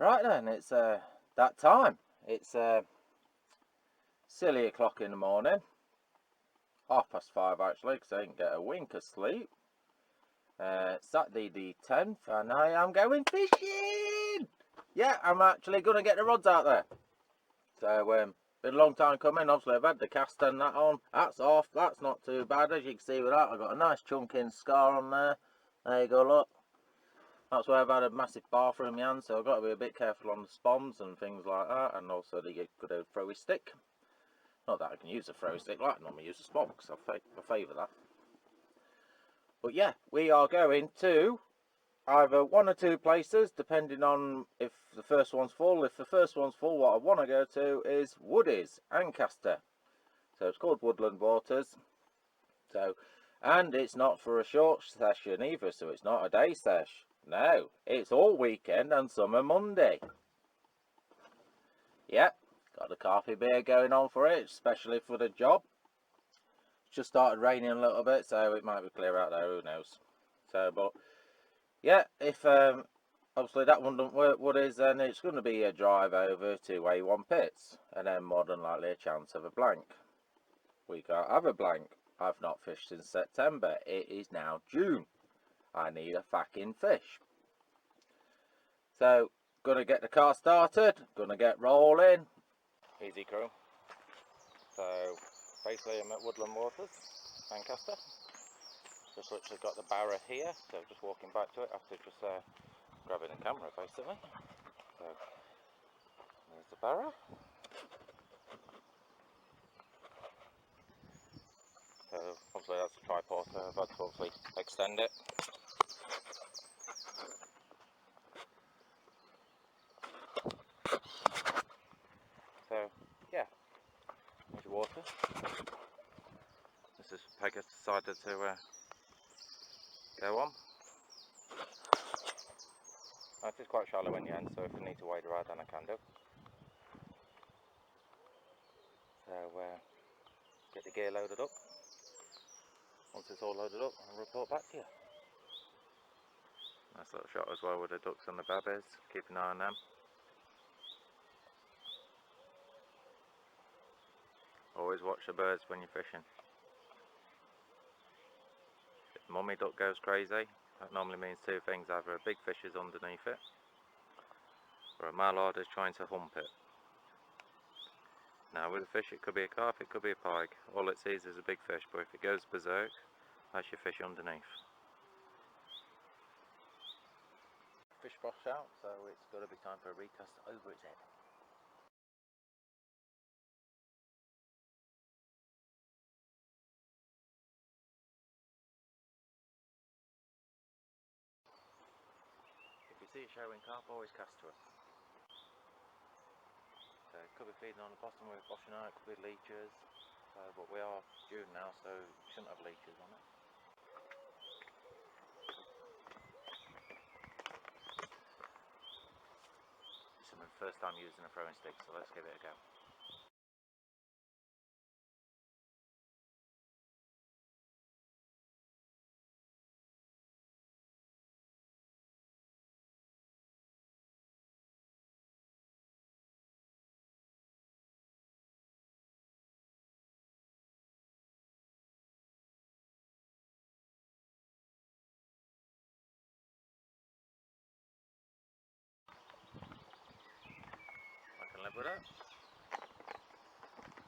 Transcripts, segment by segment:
Right then, it's that time. It's silly o'clock in the morning. 5:30 actually, because I didn't get a wink of sleep. Saturday the 10th, and I am going fishing! Yeah, I'm actually going to get the rods out there. So, been a long time coming. Obviously, I've had the cast and that on. That's off. That's not too bad, as you can see with that. I've got a nice chunking scar on there. There you go, look. That's where I've had a massive bar through my hand, so I've got to be a bit careful on the spons and things like that, and also the good old throwy stick. Not that I can use a throwy stick, like I normally use a spon, because I favour that. But yeah, we are going to either one or two places, depending on if the first one's full. If the first one's full, what I want to go to is Woodies, Ancaster. So it's called Woodland Waters. So, and it's not for a short session either, so it's not a day sesh. No, it's all weekend and summer Monday. Yep, got the coffee beer going on for it, especially for the job. It's just started raining a little bit, so it might be clear out there, who knows. So, but yeah, if obviously that one doesn't work, what is, then it's going to be a drive over to A1 pits, and then more than likely a chance of a blank. We can't have a blank. I've not fished since September. It is now June. I need a fucking fish. So, gonna get the car started, gonna get rolling. Easy crew. So, basically I'm at Woodland Waters, Lancaster. Just literally got the barra here, so just walking back to it after just grabbing the camera basically. So, there's the barra. So, obviously that's a tripod, so I've had to obviously extend it. So, yeah, there's your water. This is Peg has decided to go on. It is quite shallow in the end, so if I need to wade around then I can do. So get the gear loaded up. Once it's all loaded up, I'll report back to you. Nice little shot as well with the ducks and the babbies. Keep an eye on them. Always watch the birds when you're fishing. If mummy duck goes crazy, that normally means two things. Either a big fish is underneath it, or a mallard is trying to hump it. Now with a fish, it could be a carp, it could be a pike. All it sees is a big fish, but if it goes berserk, that's your fish underneath. Fish frosh out, so it's got to be time for a recast over its head. If you see it showing carp, always cast to it. So it could be feeding on the bottom with washing out, it could be leeches. But we are June now, so we shouldn't have leeches on it. This is my first time using a throwing stick, so let's give it a go. I can live with it.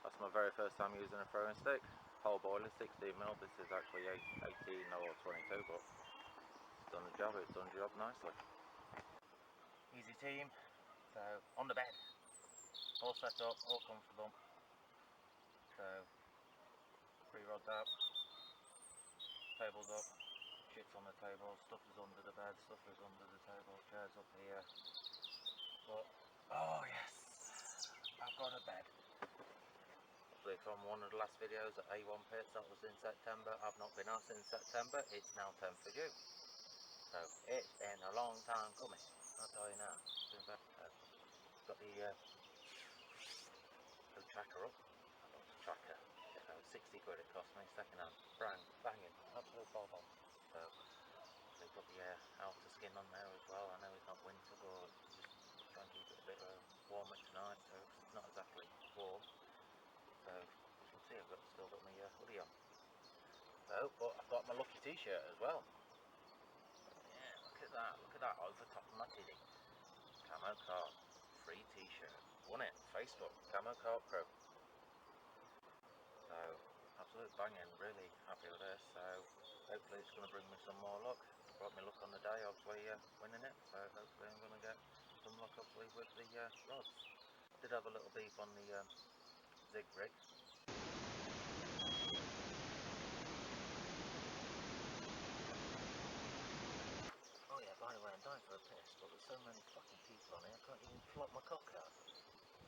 That's my very first time using a throwing stick. Whole boiler, 16mm. This is actually 18 or 22, but it's done the job. It's done the job nicely. Easy team. So on the bed, all set up, all comfortable. So 3 rods out, tables up, shit's on the table, stuff is under the bed, stuff is under the table, chairs up here. But oh yes, I've got a bed. From one of the last videos at A1 Pits, that was in September. I've not been out since September. It's now 10th of June, so it's been a long time coming, I'll tell you now. Got the tracker up. I got the tracker. 60 quid it cost me, second hand, banging, absolute bob on. So they've got the outer skin on there as well. I know it's not winter, but just trying to still got my hoodie on. So, but I've got my lucky t-shirt as well. Yeah, look at that over top of my titty. Camo CARP, free t-shirt. Won it, Facebook, Camo CARP Pro. So, absolute banging, really happy with this. So, hopefully it's going to bring me some more luck. Brought me luck on the day, obviously winning it. So, hopefully I'm going to get some luck, obviously, with the rods. Did have a little beef on the zig rig. Oh yeah, by the way, I'm dying for a piss, but there's so many fucking people on here, I can't even flop my cock out.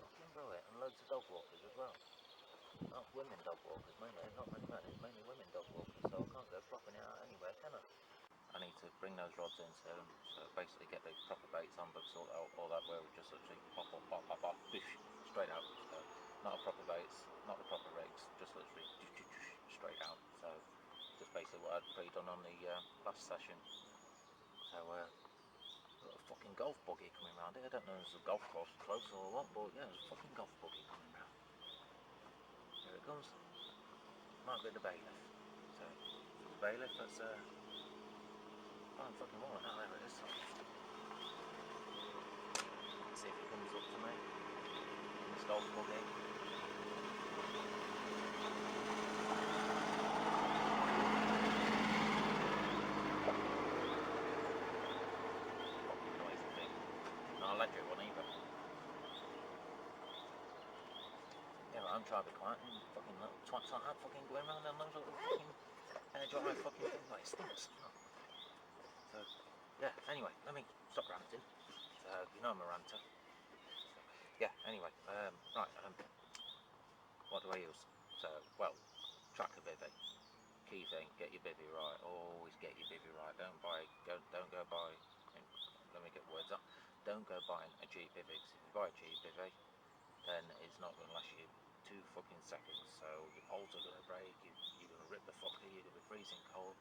Fucking brilliant, and loads of dog walkers as well. Not women dog walkers, mainly, not many men, it's mainly women dog walkers, so I can't go flopping it out anywhere, can I? I need to bring those rods in soon, so basically get the proper baits on, but sort out all that where we just literally pop, bish, straight out. So, not a proper baits, not the proper rigs, just literally straight out. So, just basically what I'd pre-done on the last session. So, got a fucking golf buggy coming round here. I don't know if there's a golf course close or what, but yeah, there's a fucking golf buggy coming round. Here it comes. Might be the bailiff. So, the bailiff, that's oh, I'm fucking wallet. Oh, there it is. Let's see if it comes up to me in this golf buggy. Fucking noisy thing. Not electric one either. Yeah, but I'm trying to be quiet and fucking little twats like that fucking going around and those little fucking dry fucking things like stinks. So, yeah, anyway, let me stop ranting. So, you know I'm a ranter. So, yeah, anyway, right, what do I use? So, well, tracker bivvy. Key thing, get your bivvy right. Always get your bivvy right. Don't go buy, let me get words up. Don't go buying a cheap bivvy, because if you buy a cheap bivvy, then it's not going to last you 2 fucking seconds. So your poles are going to break, you're going to rip the fucker, you're going to be freezing cold.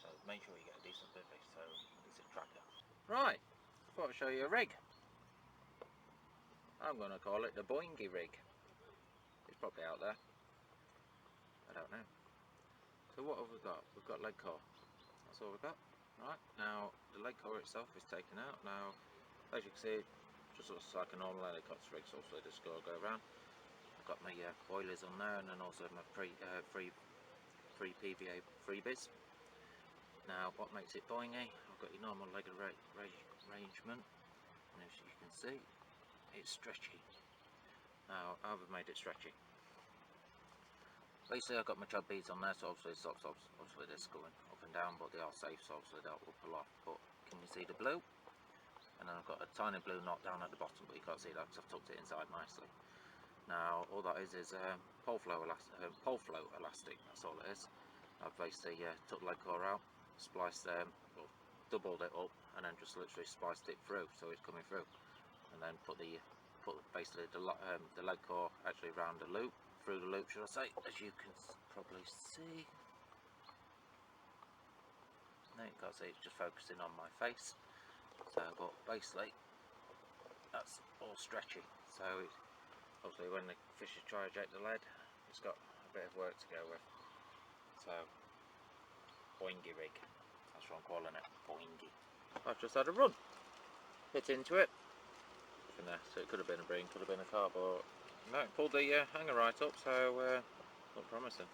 So make sure you get a decent bivvy, so a decent tracker. Right, I thought I'd show you a rig. I'm going to call it the Boingy rig. It's probably out there. I don't know. So what have we got? We've got leg core. That's all we've got. Right, now the leg core itself is taken out. Now, as you can see, it just looks like a normal helicopter rig, so obviously just go around. I've got my boilers on there, and then also my free PVA freebies. Now, what makes it boingy? I've got your normal leg arrangement, and as you can see, it's stretchy. Now, how have I made it stretchy? Basically, I've got my chub beads on there, so obviously socks, obviously this going up and down, but they are safe, so obviously they'll up a lot. But can you see the blue? And then I've got a tiny blue knot down at the bottom, but you can't see that because I've tucked it inside nicely. Now, all that is pole flow elastic. That's all it is. I've basically took the leg core out, spliced well, doubled it up, and then just literally spliced it through, so it's coming through. And then put basically the leg core actually around the loop, through the loop, should I say, as you can probably see. Now you can't see, it's just focusing on my face. So, but basically, that's all stretchy. So, obviously, when the fish is trying to eject the lead, it's got a bit of work to go with. So, Boingy rig. That's what I'm calling it, Boingy. I've just had a run. Hit into it. From there, so it could have been a bream, could have been a carp, but no, it pulled the hanger right up, so not promising.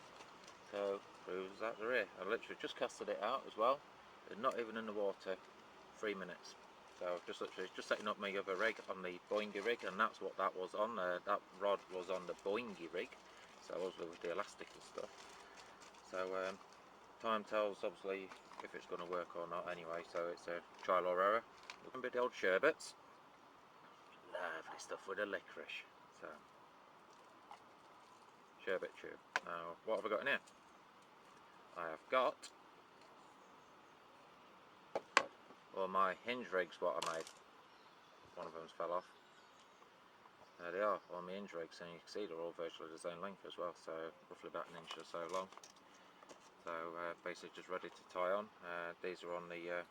So, proves that they're here. I literally just casted it out as well. They're not even in the water. 3 minutes. So just literally just setting up my other rig on the Boingy rig, and that's what that was on. That rod was on the Boingy rig, so obviously with the elastic and stuff. So time tells obviously if it's going to work or not anyway, so it's a trial or error. Remember the old sherbets? Lovely stuff with a licorice. So sherbet tube. Now what have I got in here? I have got my hinge rigs what I made. One of them's fell off. There they are, on my hinge rigs, and you can see they're all virtually the same length as well, so roughly about 1 inch or so long. So basically just ready to tie on. These are on the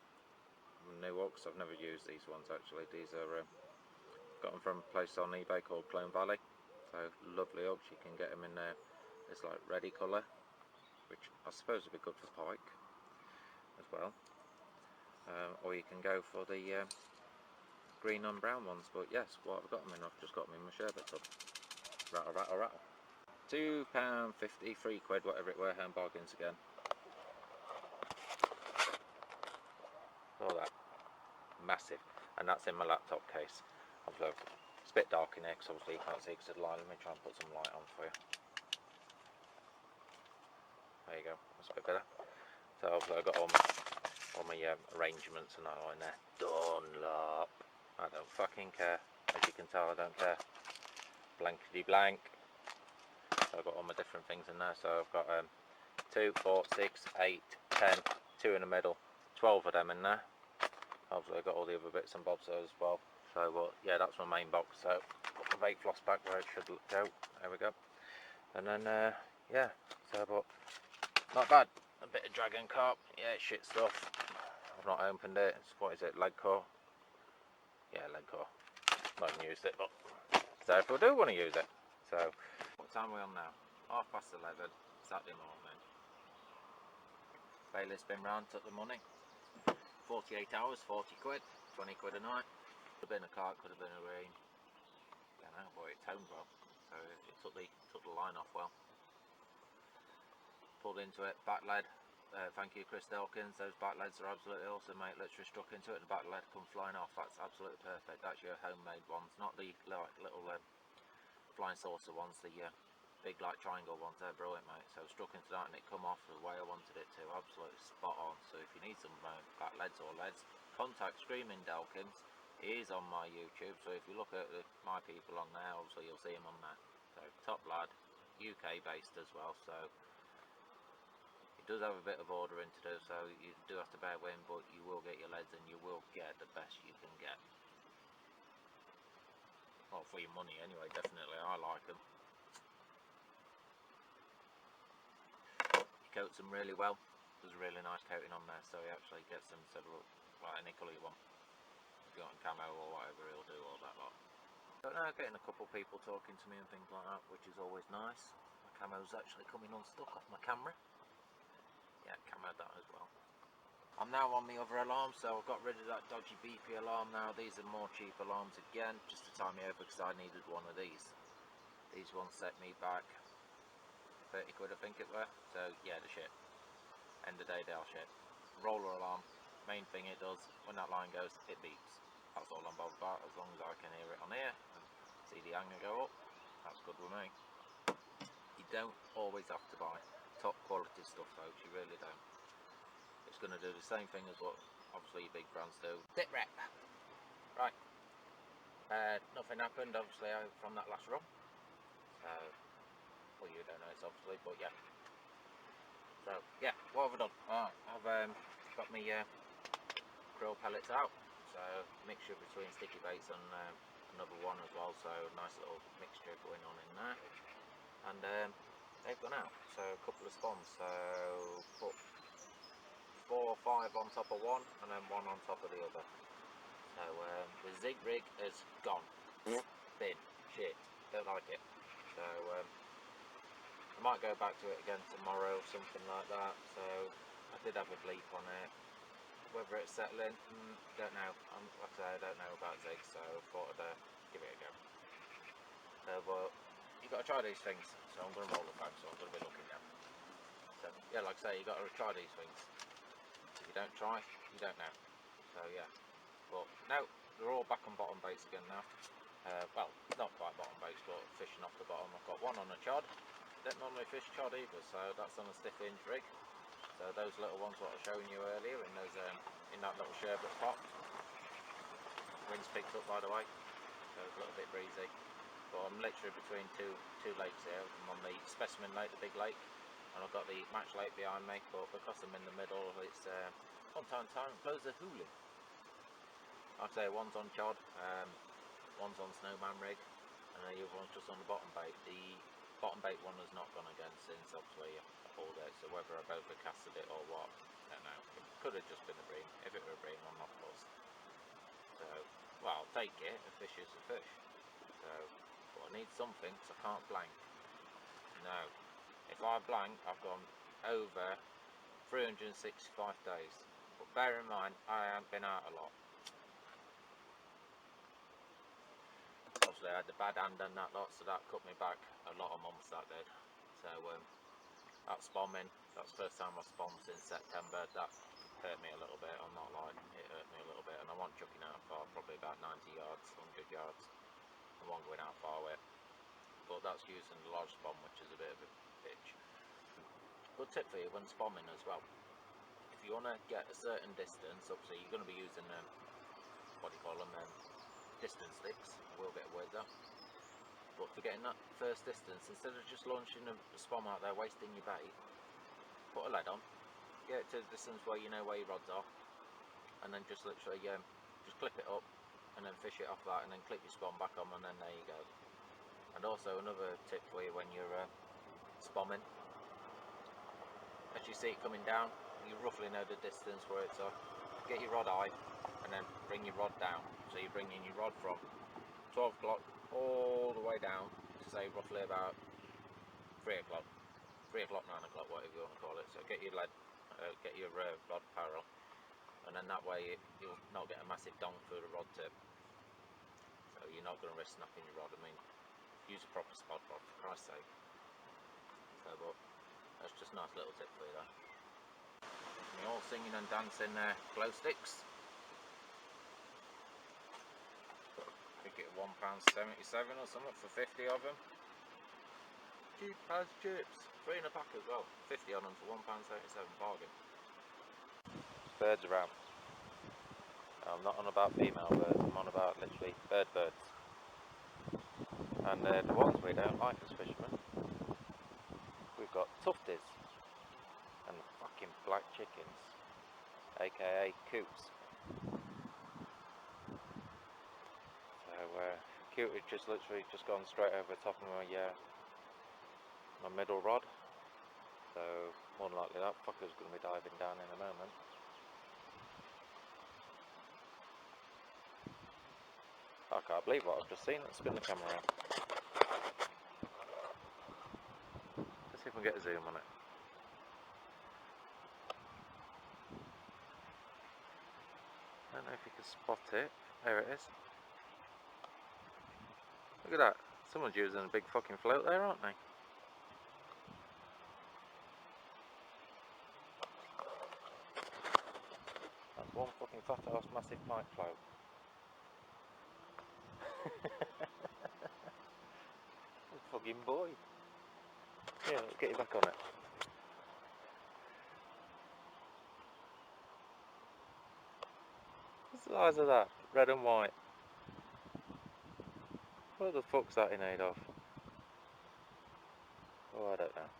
new hooks. I've never used these ones actually. These are got them from a place on eBay called Clone Valley. So lovely hooks, you can get them in It's like reddy colour, which I suppose would be good for pike as well. Or you can go for the green on brown ones, but yes, what I've got them in, I've just got them in my sherbet tub. Rattle, rattle, rattle. £2.50, £3, whatever it were, hand bargains again. All that. Massive. And that's in my laptop case. It's a bit dark in here because obviously you can't see because of the light. Let me try and put some light on for you. There you go, that's a bit better. So obviously I've got all my arrangements and all in there. Dunlop. I don't fucking care. As you can tell, I don't care. Blankety blank. So I've got all my different things in there. So I've got 2, 4, 6, 8, 10, 2 in the middle, 12 of them in there. Obviously I've got all the other bits and bobs there as well. So yeah, that's my main box. So put the vape floss back where it should go. There we go. And then yeah, so but not bad. A bit of dragon carp. Yeah, shit stuff. I've not opened it. What is it? Leg core? Yeah, leg core. Not even used it, but so if I do want to use it. So what time are we on now? 11:30 Saturday morning. Bailiff's been round, took the money. 48 hours, 40 quid, 20 quid a night. Could have been a car, could have been a rain. Don't know, but it toned well. So it took the line off well. Pulled into it, back led. Thank you, Chris Delkins. Those back leads are absolutely awesome, mate. Literally struck into it and the back lead come flying off. That's absolutely perfect. That's your homemade ones, not the like little flying saucer ones, the big like triangle ones. They're brilliant, mate. So struck into that and it come off the way I wanted it to. Absolutely spot on. So if you need some back leads or leads, contact Screaming Delkins. He is on my YouTube. So if you look at my people on there, obviously you'll see him on there. So top lad, UK based as well. So does have a bit of ordering to do, so you do have to bear with him, but you will get your leads and you will get the best you can get. Well, for your money anyway, definitely. I like them. He coats them really well. There's a really nice coating on there, so he actually gets them several, like any colour you want. If you want camo or whatever, he'll do all that lot. But now getting a couple of people talking to me and things like that, which is always nice. My camo's actually coming unstuck off my camera. Yeah, camo that as well. I'm now on the other alarm, so I've got rid of that dodgy BP alarm now. These are more cheap alarms again, just to tie me over because I needed one of these. These ones set me back 30 quid I think it were, so yeah, the shit. End of the day, they'll shit. Roller alarm, main thing it does, when that line goes, it beeps. That's all I'm bothered about, as long as I can hear it on here and see the hanger go up, that's good with me. You don't always have to buy top quality stuff though, you really don't. It's going to do the same thing as what obviously your big brands do. Bit rep. Right. Nothing happened obviously from that last run. Well, you don't know it's obviously, but yeah. So yeah, what have I done? Alright, I've got my grill pellets out. So mixture between sticky baits and another one as well. So nice little mixture going on in there. And they've gone out, so a couple of spawns, so put 4 or 5 on top of one and then one on top of the other. So the zig rig is gone. Bin, shit, don't like it. So I might go back to it again tomorrow, something like that. So I did have a bleep on it. Whether it's settling, don't know. Like I say, I don't know about zigs, so I thought I'd give it a go. So but you've got to try these things, so I'm going to roll the back, so I'm going to be looking now. So yeah, like I say, you've got to try these things. If you don't try, you don't know. So yeah, but no, they're all back on bottom baits again now. Well, not quite bottom baits, but fishing off the bottom. I've got one on a chod. Don't normally fish chod either, so that's on a stiff hinge rig. So those little ones what I was showing you earlier in those in that little sherbet pot. Wind's picked up by the way, so it's a little bit breezy. But I'm literally between two lakes here. I'm on the Specimen Lake, the big lake, and I've got the Match Lake behind me, but because I'm in the middle, it's from time to time it blows a hoolie. Like I say, one's on chod, one's on snowman rig, and the other one's just on the bottom bait. The bottom bait one has not gone again since obviously I pulled it, so whether I've overcasted it or what, I don't know. It could have just been a bream. If it were a bream, I'm not fussed. So, well, I'll take it, a fish is a fish. So, but I need something, so I can't blank. No. If I blank, I've gone over 365 days. But bear in mind, I haven't been out a lot. Obviously I had the bad hand and that lot, so that cut me back a lot of months, that did. So that's bombing. That's the first time I've bombed since September. That hurt me a little bit, I'm not lying, it hurt me a little bit, and I wasn't chucking out far, probably about 90 yards, 100 yards. I wasn't going out far with it. But that's using the large bomb, which is a bit of a bitch. Good tip for you when bombing as well. If you want to get a certain distance, obviously you're going to be using what do you call them, distance sticks. I will get away with that. But for getting that first distance, instead of just launching a spom out there, wasting your bait, put a lead on, get it to the distance where you know where your rods are, and then just literally just clip it up, and then fish it off that, and then clip your spom back on, and then there you go. And also another tip for you when you're spomming, as you see it coming down, you roughly know the distance where it's off. Get your rod high, and then bring your rod down. So you're bringing your rod from 12 o'clock all the way down to say roughly about 3 o'clock, 9 o'clock, whatever you want to call it. So get your lead, get your rod parallel, and then that way you'll not get a massive donk through the rod tip. So you're not going to risk snapping your rod. I mean, use a proper spot rod for Christ's sake. So, but that's just a nice little tip for you there. And you're all singing and dancing glow sticks. I think it's £1.77 or something for 50 of them. Cheap as chips. 3 in a pack as well. 50 on them for £1.77, bargain. Birds around. I'm not on about female birds, I'm on about literally birds. And the ones we don't like as fishermen, we've got tufties and fucking black chickens, aka coots. So coot has just literally just gone straight over the top of my middle rod. So more than likely that fucker's going to be diving down in a moment. I can't believe what I've just seen. Let's spin the camera around. Let's see if we can get a zoom on it. I don't know if you can spot it. There it is. Look at that. Someone's using a big fucking float there, aren't they? That's one fucking fat ass massive mic float. Fucking boy. Yeah, let's get you back on it. What's the size of that? Red and white. What the fuck's that in aid of? Oh, I don't know.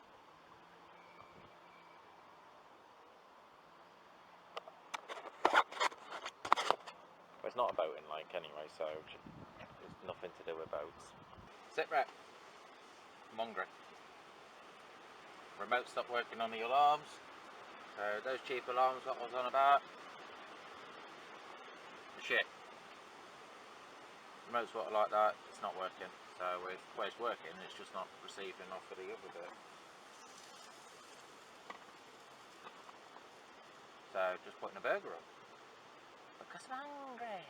Well, it's not a boating lake anyway, so it's nothing to do with boats. Sit rep. I'm hungry. Remote stopped working on the alarms. So those cheap alarms what I was on about, the shit. Remotes what are like that, it's not working. So it's working, it's just not receiving off of the other bit. So just putting a burger up. Because I'm hungry.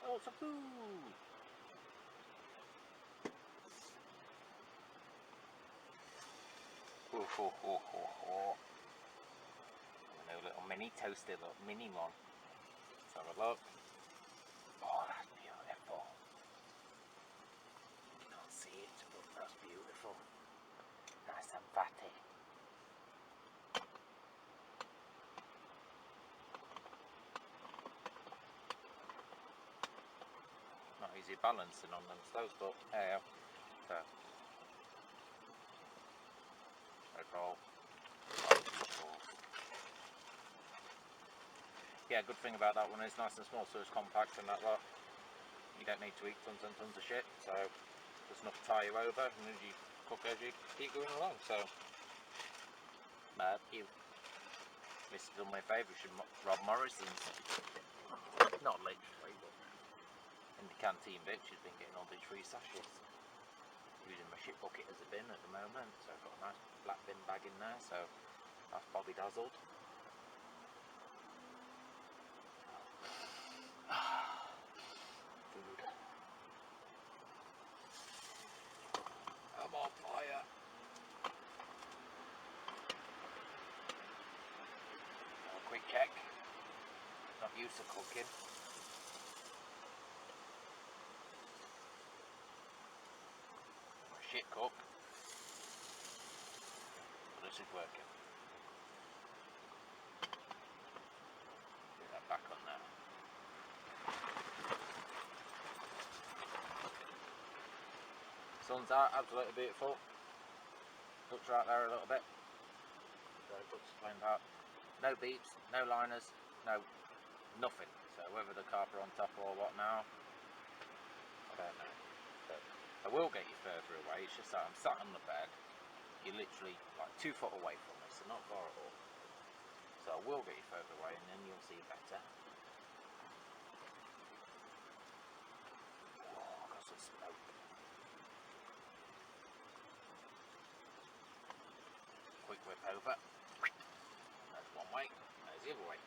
Lots of food. A new little mini toaster, look, mini one. Let's have a look. Oh, that's beautiful. You can't see it, but that's beautiful. Nice and fatty. Not easy balancing on them stoves, but yeah. So. Yeah, good thing about that one is nice and small, so it's compact and that lot. You don't need to eat tons and tons of shit, so there's enough to tie you over, and as you cook as you keep going along. So, you listed on my favourites, Rob Morrison's. Not literally, but in the canteen bit, she's been getting all these free sachets. Using my shit bucket as a bin at the moment, so I've got a nice black bin bag in there, so that's Bobby dazzled. Food. I'm on fire. A quick check. Not used to cooking. Shit cook. But this is working. Put that back on there. Sun's out, absolutely beautiful. Looks right there a little bit. So looks flamed out. No beeps, no liners, no nothing. So whether the CARP are on top or what now, I don't know. But I will get you further away. It's just that I'm sat on the bed. You're literally like 2 foot away from me, so not far at all. So I will get you further away, and then you'll see better. Oh, I got some smoke. Quick whip over. That's one way. There's the other way.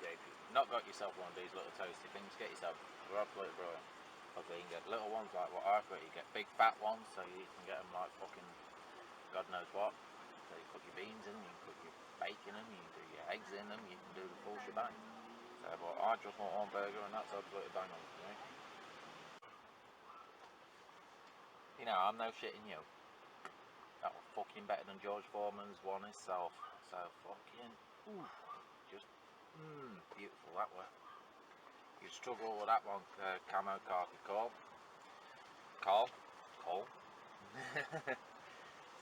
Yeah, if you've not got yourself one of these little toasty things, get yourself a absolute brilliant. Okay, you can get little ones like what I've got. You get big fat ones, so you can get them like fucking God knows what. So you cook your beans in, you can cook your bacon in, you can do your eggs in them, you can do the full shebang. So, but I just want one burger, and that's absolutely bang on for me. You know, I'm no shitting you. That was fucking better than George Foreman's one itself. So fucking, just beautiful that way. You struggle with that one, camo khaki call.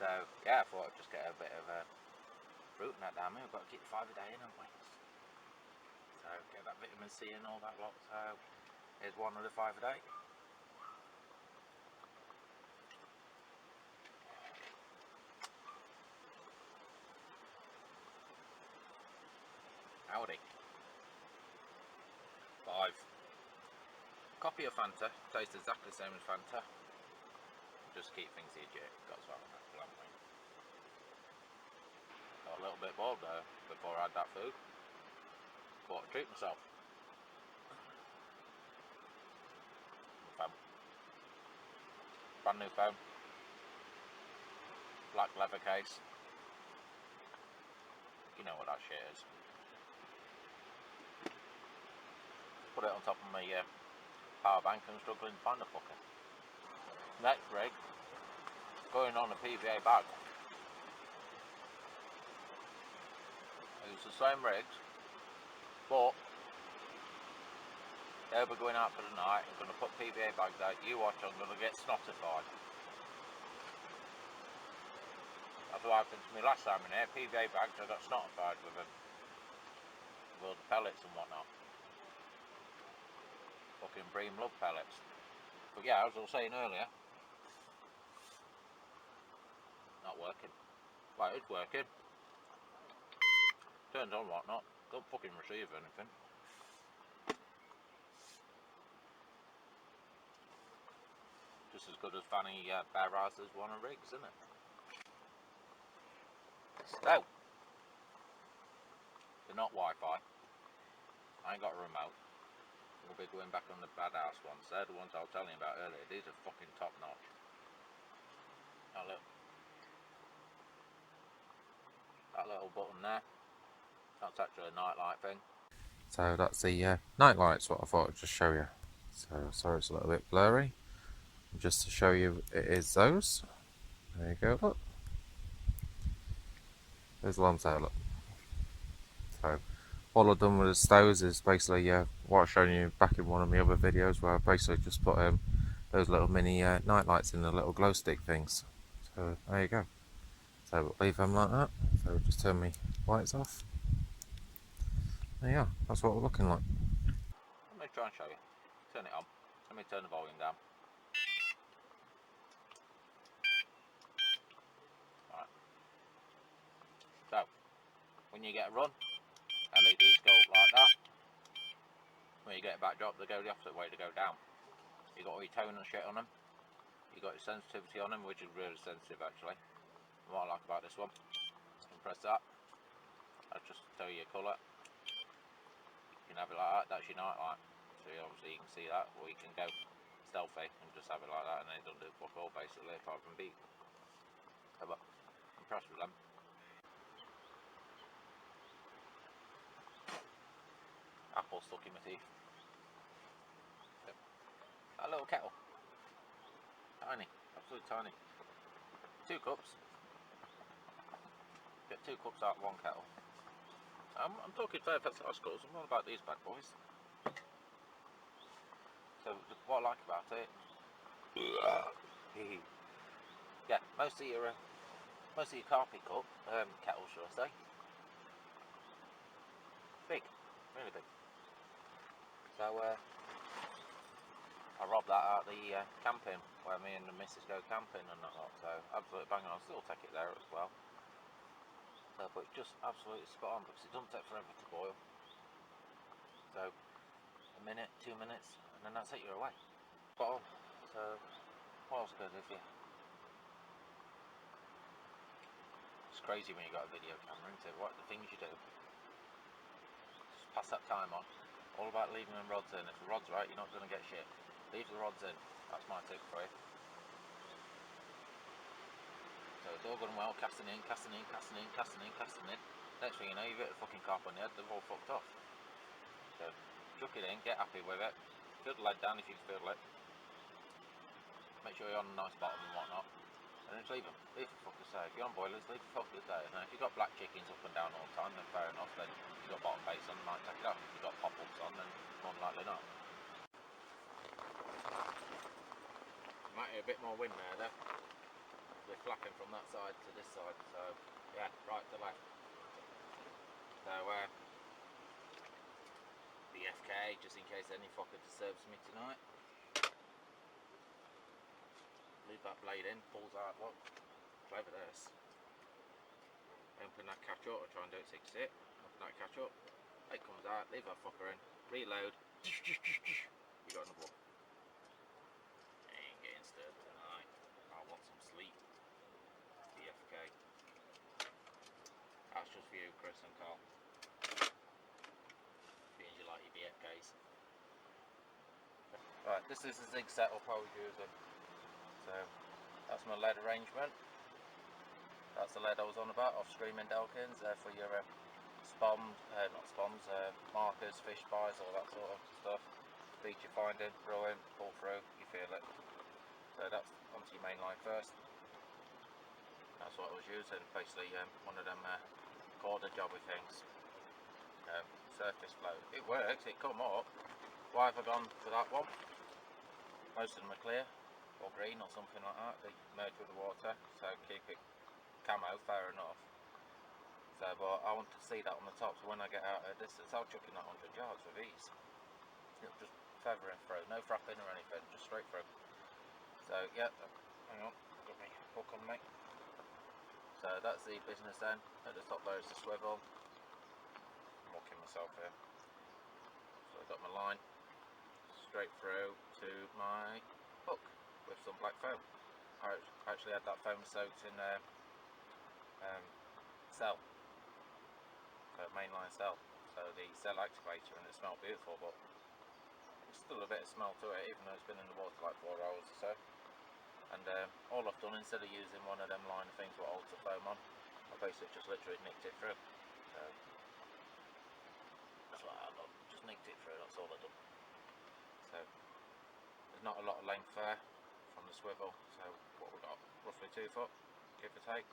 So yeah, I thought I'd just get a bit of fruit and that down here. I've got to keep 5 a day in, haven't we? So get that vitamin C and all that lot. So here's one of the 5 a day. Howdy. 5. Copy of Fanta. Tastes exactly the same as Fanta. Just keep things legit. Got to have that blunt way. Got a little bit bored there before I had that food. Thought I'd treat myself. Phone. Brand new phone. Black leather case. You know what that shit is. Put it on top of my power bank and struggling to find a fucker. Next rig, going on a PVA bag. It's the same rigs, but they'll be going out for the night. I'm going to put PVA bags out. You watch, I'm going to get snotified. That's what happened to me last time in here. PVA bags, I got snotified with them. With the pellets and whatnot. Fucking Bream love pellets. But yeah, as I was saying earlier, not working. Well, it's working. Turns on whatnot. Don't fucking receive anything. Just as good as Fanny Bear Riser's one of rigs, isn't it? So, they're not Wi-Fi. I ain't got a remote. We'll be going back on the badass ones. They're the ones I was telling you about earlier. These are fucking top notch. That little button there, that's actually a nightlight thing. So that's the night lights, what I thought I'd just show you. So sorry it's a little bit blurry. Just to show you it is those. There you go, look. There's the ones there, look. So all I've done with those is basically what I've shown you back in one of my other videos, where I basically just put those little mini night lights in the little glow stick things. So there you go. So we'll leave them like that. So just turn my lights off. There you are. That's what we're looking like. Let me try and show you. Turn it on. Let me turn the volume down. Right. So when you get a run, LEDs go up like that. When you get a get a backdrop, they go the opposite way, to go down. You got all your tone and shit on them. You got your sensitivity on them, which is really sensitive actually. And what I like about this one, you can press that. I'll just tell you your colour. You can have it like that. That's your night light. So obviously you can see that, or you can go stealthy and just have it like that, and then it doesn't do fuck all basically, apart from beep. So, but I'm impressed with them. Apple stuck in my teeth. So, that little kettle, tiny, absolutely tiny. 2 cups. Get 2 cups out of 1 kettle. I'm talking Fairfax High Schools. I'm all about these bad boys. So what I like about it, yeah, most of your CARP cup kettles, shall I say, big, really big. So I robbed that out the camping where me and the missus go camping and that lot. So absolutely banging on. I'll still take it there as well. So, but it's just absolutely spot on because it doesn't take forever to boil. So a minute, 2 minutes, and then that's it. You're away. Spot on. So what else could I do for you? It's crazy when you got a video camera, isn't it? What the things you do. Just pass that time on. All about leaving them rods in. If the rod's right, you're not going to get shit. Leave the rods in. That's my tip for you. So it's all going well, casting in, casting in, casting in, casting in, casting in. Next thing you know, you've hit a fucking carp on the head, they've all fucked off. So chuck it in, get happy with it. Fill the lead down if you can fill it. Make sure you're on a nice bottom and whatnot. And then just leave them. Leave for fuckers' sake. If you're on boilers, leave for fuckers' sake. Now if you've got black chickens up and down all the time, then fair enough. Then you've got bottom baits on, might take it off. If you've got pop-ups on, then more than likely not. Might hear a bit more wind there though. We're flapping from that side to this side, so yeah, right to left. So the FK, just in case any fucker disturbs me tonight. Leave that blade in, pulls out, look, clever this. Open that catch up, or try and do it 6 sit. Open that catch up, it comes out, leave that fucker in, reload, you got another one. Ain't getting stirred tonight, I want some sleep. The FK. That's just for you, Chris and Carl. Being you like your BFKs. Right, this is the zig setup I was using. So that's my lead arrangement. That's the lead I was on about, off Screaming Delkins, for your markers, fish spies, all that sort of stuff. Feature finding, brilliant, pull through, you feel it. So that's onto your main line first. That's what I was using, basically one of them quarter jobby things. Surface float. It works, it come up. Why have I gone for that one? Most of them are clear or green or something like that. They merge with the water, so keep it camo, fair enough. So, but I want to see that on the top, so when I get out of distance, I'll chuck in that 100 yards with ease. Just feathering through, no frapping or anything, just straight through. So, yeah, hang on, got my hook on me. So that's the business then. At the top there is the swivel. I'm walking myself here. So I've got my line straight through to my hook with some black foam. I actually had that foam soaked in cell, so mainline cell, so the cell activator, and it smelled beautiful, but there's still a bit of smell to it even though it's been in the water like 4 hours or so. And all I've done, instead of using one of them liner things with ultra foam on, I basically just literally nicked it through. So that's what I've done, just nicked it through, that's all I've done. So there's not a lot of length there from the swivel, so what we've got, roughly 2 foot, give or take.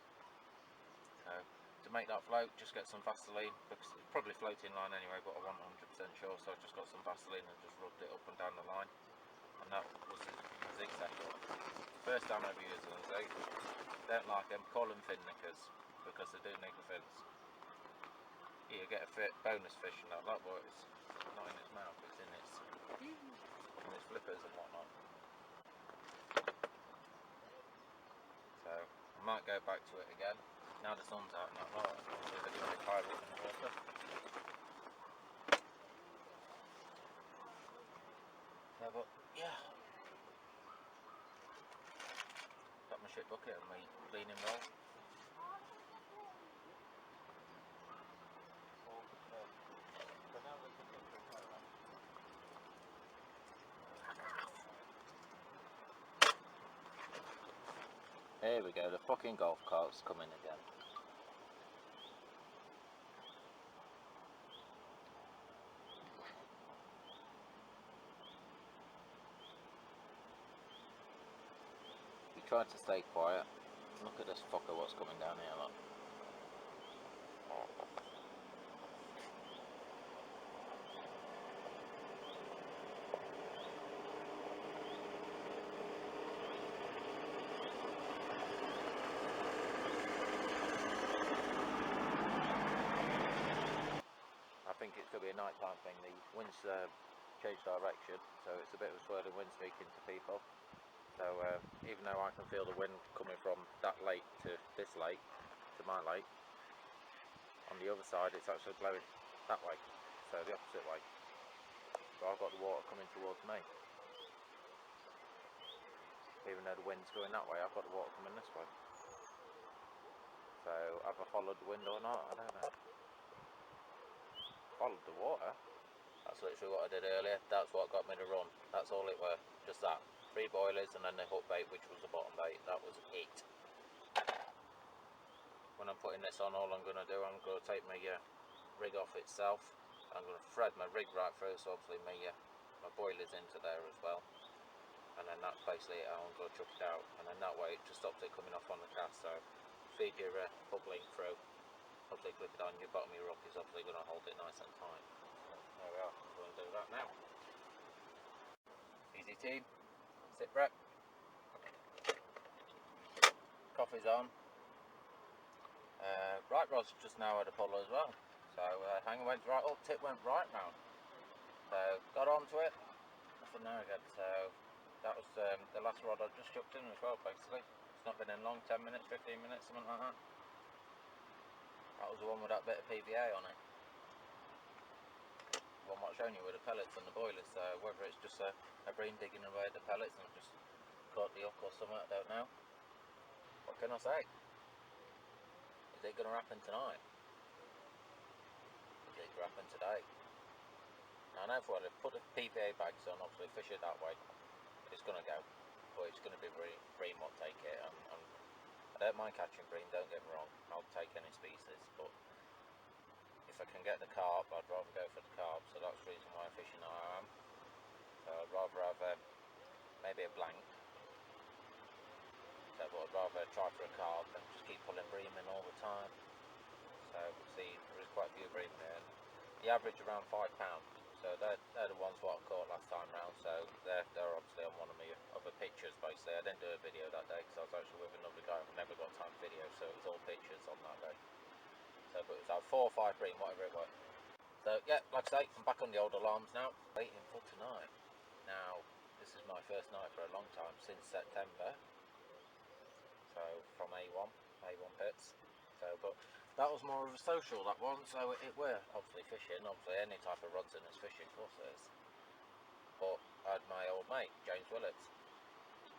So to make that float, just get some Vaseline, because it's probably floating line anyway, but I wasn't 100% sure, so I just got some Vaseline and just rubbed it up and down the line. And that was a zig setup. First time I've used a zig. Don't like them, call them fin nickers, because they do nick the fins. You get a bonus fish and that lot, but it's not in its mouth, it's in its flippers and whatnot. So I might go back to it again. Now the sun's out and that lot, I'll see if I can get higher up in the water. So, but yeah, got my shit bucket and my cleaning roll. Here we go, the fucking golf cart's coming again. We tried to stay quiet. Look at this fucker, what's coming down here, look. I think it could be a nighttime thing. The wind's changed direction, so it's a bit of a swirling wind speaking to people. So even though I can feel the wind coming from that lake to this lake, to my lake, on the other side it's actually blowing that way, so the opposite way. So I've got the water coming towards me. Even though the wind's going that way, I've got the water coming this way. So have I followed the wind or not? I don't know. Followed the water? That's literally what I did earlier. That's what got me to run. That's all it were. Just that. 3 boilers and then the hook bait, which was the bottom bait. That was it. When I'm putting this on, all I'm going to do, I'm going to take my rig off itself. I'm going to thread my rig right through, so obviously my boiler's into there as well. And then that's basically it. I'm going to chuck it out, and then that way it just stops it coming off on the cast. So feed your hook link through. Hopefully clip it on your bottom of your hook is obviously going to hold it nice and tight. So there we are. I'm going to do that now. Easy team. Sit rep. Coffee's on. Right rod's just now had a pull as well. So hanger went right up, tip went right round. So got onto it. Nothing there again. So that was the last rod I just chucked in as well, basically. It's not been in long, 10 minutes, 15 minutes, something like that. That was the one with that bit of PVA on it. One what I've shown you with the pellets and the boilers, so whether it's just a bream digging away at the pellets and just caught the hook or something, I don't know. What can I say? Is it going to happen tonight? Is it going to happen today? Now I know for put the PVA bags on, obviously fish it that way, it's going to go, but it's going to be bream what take it, and I don't mind catching bream, don't get me wrong, I'll take any species, but if I can get the carp, I'd rather go for the carp, so that's the reason why I'm fishing I am. So I'd rather have maybe a blank, so, but I'd rather try for a carp and just keep pulling bream in all the time. So we'll see, there is quite a few bream there. The average around £5, so they're the ones what I caught last time round, so they're obviously on one of my other pictures basically. I didn't do a video that day because I was actually with another guy, I've never got time for video, so it was all pictures on that day. So but it was like 4 or 5 bream, whatever it was. So yeah, like I say, I'm back on the old alarms now, waiting for tonight. Now, this is my first night for a long time, since September. So from A1 pits. So but that was more of a social, that one, so it were obviously fishing, obviously any type of rods in is fishing, of course it is. But I had my old mate, James Willits,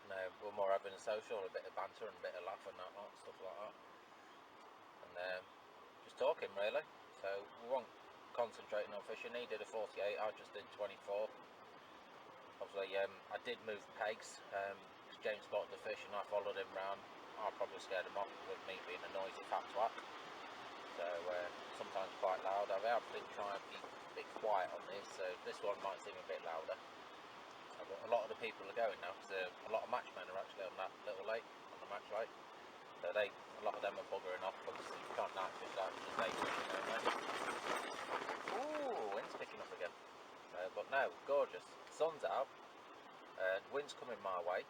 and we're more having a social, a bit of banter and a bit of laugh and that lot, stuff like that. And just talking really, so we weren't concentrating on fishing. He did a 48, I just did 24. Obviously I did move pegs, because James spotted the fish and I followed him round. I probably scared him off with me being a noisy fat twat. So sometimes quite loud. I have been trying to be a bit quiet on this, so this one might seem a bit louder. But a lot of the people are going now, because a lot of matchmen are actually on that little lake, on the match lake. So a lot of them are buggering off, because you can't night fish that, just day fishing only. Ooh, wind's picking up again. But no, gorgeous. Sun's out, wind's coming my way,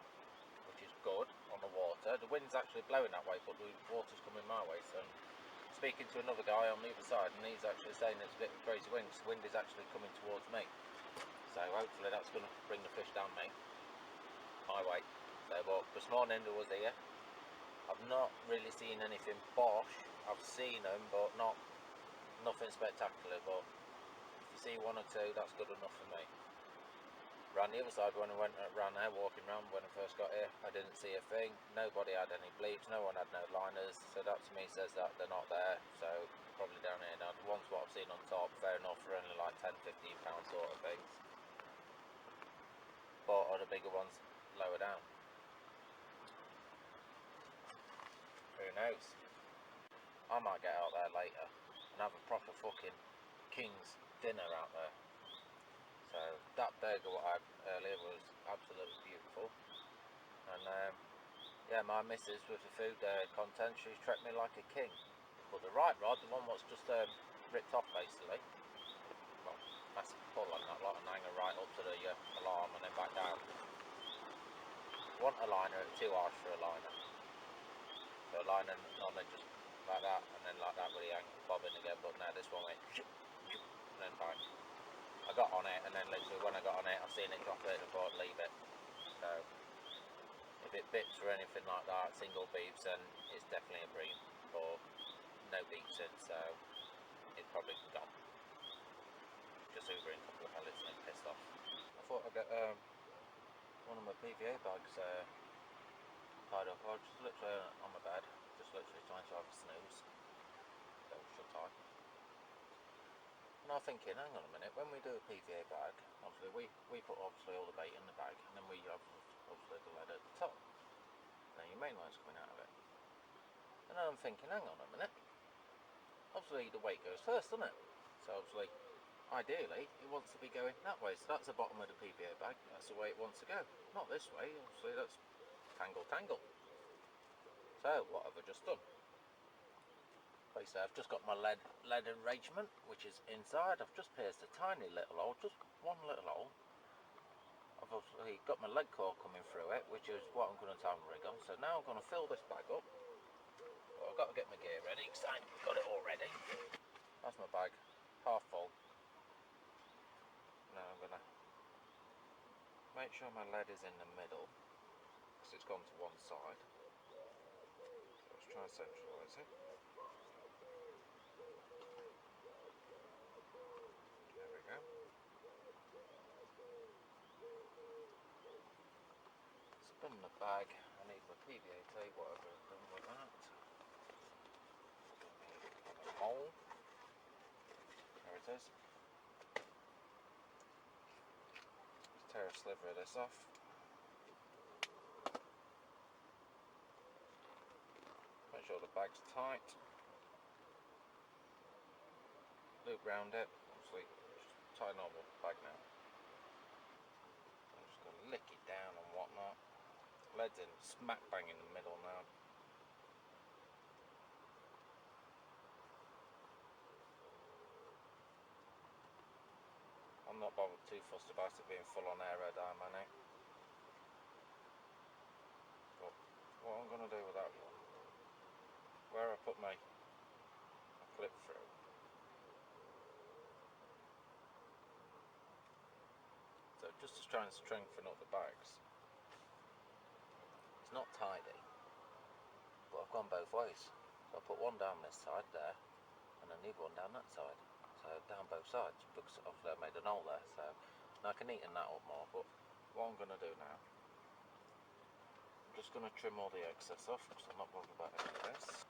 which is good on the water. The wind's actually blowing that way, but the water's coming my way, so speaking to another guy on the other side, and he's actually saying it's a bit of a crazy wind, because the wind is actually coming towards me. So hopefully that's going to bring the fish down my way. So but this morning there was here. I've not really seen anything bosh. I've seen them, but nothing spectacular. But if you see 1 or 2, that's good enough for me. Around the other side when I went around there, walking around when I first got here, I didn't see a thing. Nobody had any bleeps, no one had no liners, so that to me says that they're not there, so probably down here. Now the ones what I've seen on top, fair enough, for only like £10–15 sort of things. But are the bigger ones lower down? Who knows? I might get out there later and have a proper fucking king's dinner out there. So that burger what I had earlier was absolutely beautiful, and yeah, my missus with the food content, she's treated me like a king. But the right rod, the one what's just ripped off basically, well, massive pull on that lot and hang her right up to the alarm and then back down. Want a liner, it's too harsh for a liner. So a liner normally just like that and then like that with the hang bobbing again, but now this one went and then bang. I got on it, and then literally when I got on it, I've seen it drop it and I thought I'd leave it. So if it bips or anything like that, single beeps, then it's definitely a bream. But no beeps in, so it's probably gone. Just hoovering a couple of pellets and then pissed off. I thought I'd get one of my PVA bags tied up. I was just literally on my bed, just literally trying to have a snooze. So shut eye. And I'm thinking, hang on a minute, when we do a PVA bag, obviously we put obviously all the bait in the bag, and then we have obviously the lead at the top. Then your main line's coming out of it. And then I'm thinking, hang on a minute, obviously the weight goes first, doesn't it? So obviously, ideally, it wants to be going that way. So that's the bottom of the PVA bag, that's the way it wants to go. Not this way, obviously that's tangle. So what have I just done? Basically, I've just got my lead arrangement, which is inside. I've just pierced a tiny little hole, just one little hole. I've obviously got my lead core coming through it, which is what I'm going to time rig on. So now I'm going to fill this bag up. Well, I've got to get my gear ready because I've got it all ready. That's my bag, half full. Now I'm going to make sure my lead is in the middle because it's gone to one side. So let's try and centralise it. There we go. Spin the bag. I need my PVA tape, whatever I've done with that. A mole. There it is. Let's tear a sliver of this off. Make sure the bag's tight. Loop round it. Obviously, just tie a normal bag now. I'm just going to lick it down and whatnot. Lead's in smack bang in the middle now. I'm not bothered too fussed about it being full on air money. But what I'm going to do with that one, where I put my clip through, so just to try and strengthen up the bags. It's not tidy, but I've gone both ways. So I put one down this side there, and I need one down that side. So down both sides, because obviously I made an hole there, so now I can neaten that up more. But what I'm going to do now, I'm just going to trim all the excess off, because I'm not bothered about any of this.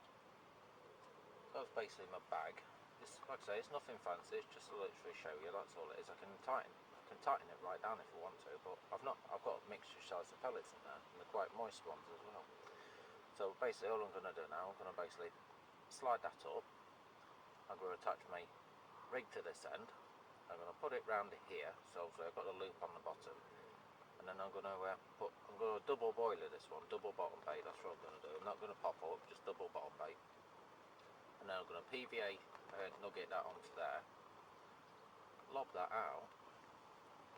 So that's basically my bag. It's, like I say, it's nothing fancy, it's just to literally show you, that's all it is. I can tighten it right down if I want to, but I've got a mixture size of pellets in there, and they're quite moist ones as well. So basically all I'm going to do now, I'm going to basically slide that up. I'm going to attach my rig to this end. I'm going to put it round here, so obviously I've got the loop on the bottom, and then I'm going to double boiler this one, double bottom bait. That's what I'm going to do. I'm not going to pop up, just double bottom bait, and then I'm going to PVA nugget that onto there, lob that out,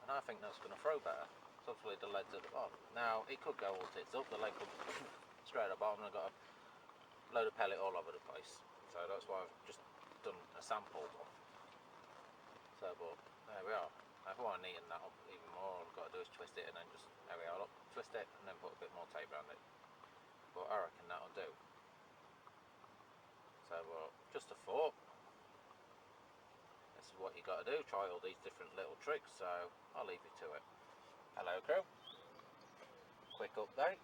and I think that's going to throw better. So obviously the lead's at the bottom. Now it could go all tits up, the lead could straight at the bottom, and I've got a load of pellet all over the place. So that's why I've just done a sample one. So, but there we are. Now, if I want to neaten that up even more, all I've got to do is twist it, and then just, there we are, look, twist it and then put a bit more tape around it. But I reckon that'll do. So just a thought. This is what you got to do, try all these different little tricks, so I'll leave you to it. Hello crew, quick update.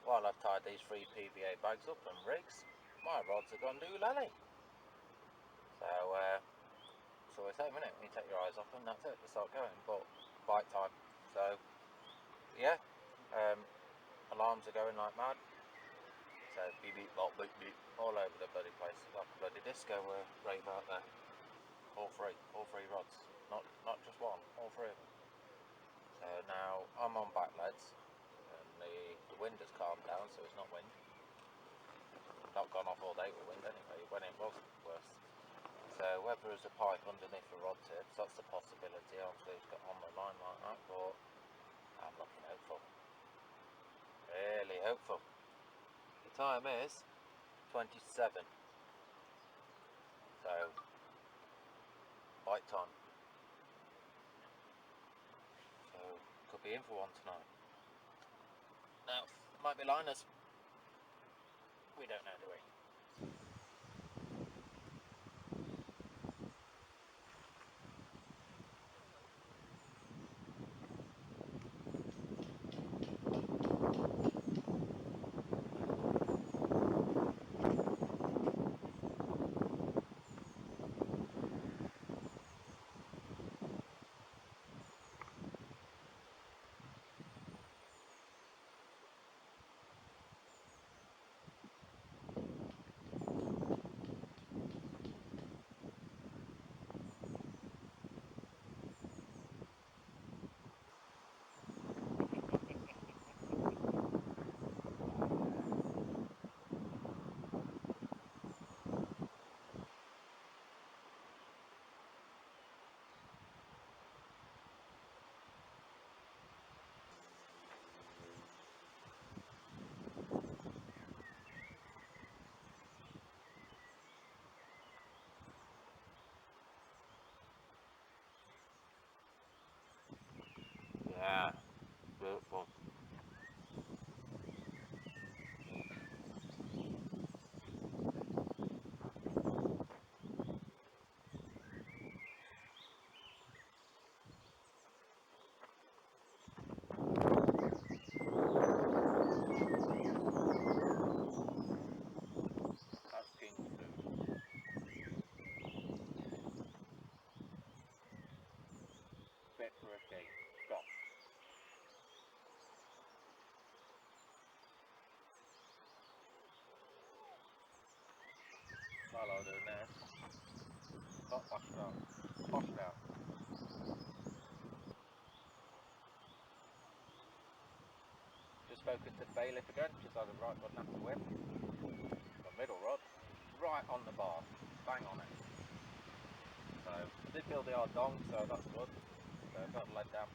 While I've tied these 3 PVA bags up and rigs, my rods are gone doolally. So we say a minute when you take your eyes off them, that's it, they start going, but bite time. So yeah, alarms are going like mad. So beep beep bop beep beep all over the bloody place, like a bloody disco rave out there. All three rods, not just one, all 3 of them. So now I'm on back leads, and the wind has calmed down, so it's not wind. Not gone off all day with wind anyway, when it was worse. So whether there's a pipe underneath the rod tips, that's a possibility. Obviously it's got on the line like that, but I'm looking hopeful. Really hopeful. The time is 27. So bite time. So could be in for one tonight. Now, might be liners. We don't know, do we? Yeah, beautiful. That's king food. Fit for a king. Stop. While I'm doing this, got washed out. Washed out. Just spoken to the bailiff again, just had the right rod after whip. The middle rod, right on the bar, bang on it. So I did feel the odd dong, so that's good. So I've got the lead down.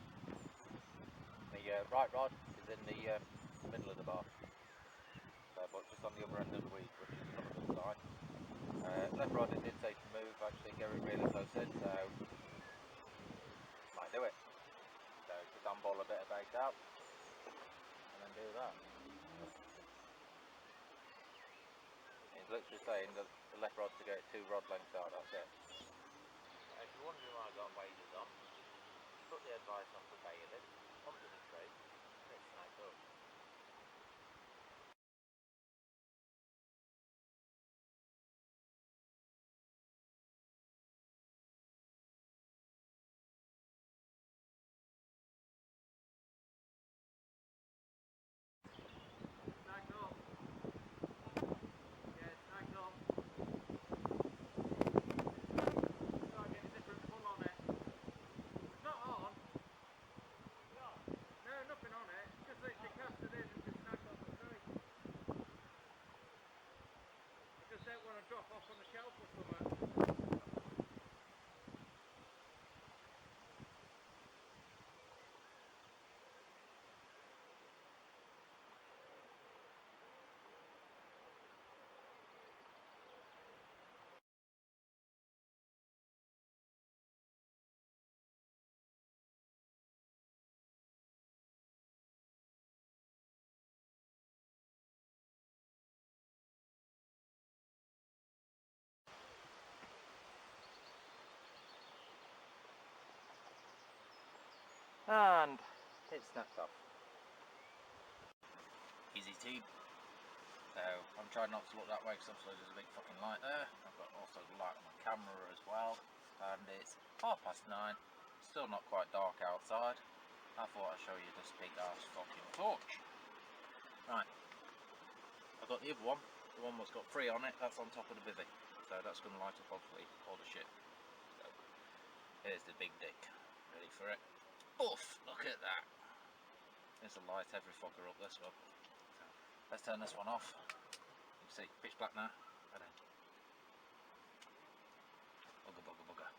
The right rod is in the middle of the bar, so, but just on the other end of the weed, which is another good sign. Left rod it did say to move, actually get it really close in, so might do it. So just unball a bit of bait out, and then do that. He's literally saying that the left rod to get 2 rod lengths out, that's it. If you're wondering why I've got waders on, put the advice on for bailiff, under the tree, and it's snagged up. Snagged up. Yeah, it's snagged up. Start getting a different pull on it. It's not on. No, nothing on it. Just literally cast it in and just snagged on the tree. I just don't want to drop off on the shelf or something. And it snapped off. Easy tube. So I'm trying not to look that way because obviously there's a big fucking light there. I've got also the light on my camera as well, and it's 9:30. Still not quite dark outside. I thought I'd show you this big ass fucking torch. Right, I've got the other one, the one that's got 3 on it. That's on top of the bivvy, so that's going to light up hopefully all the shit. So here's the big dick, ready for it. Oof! Look at that. There's a light every fucker up this one. So let's turn this one off. You can see, pitch black now. And then bugger, bugger, bugger.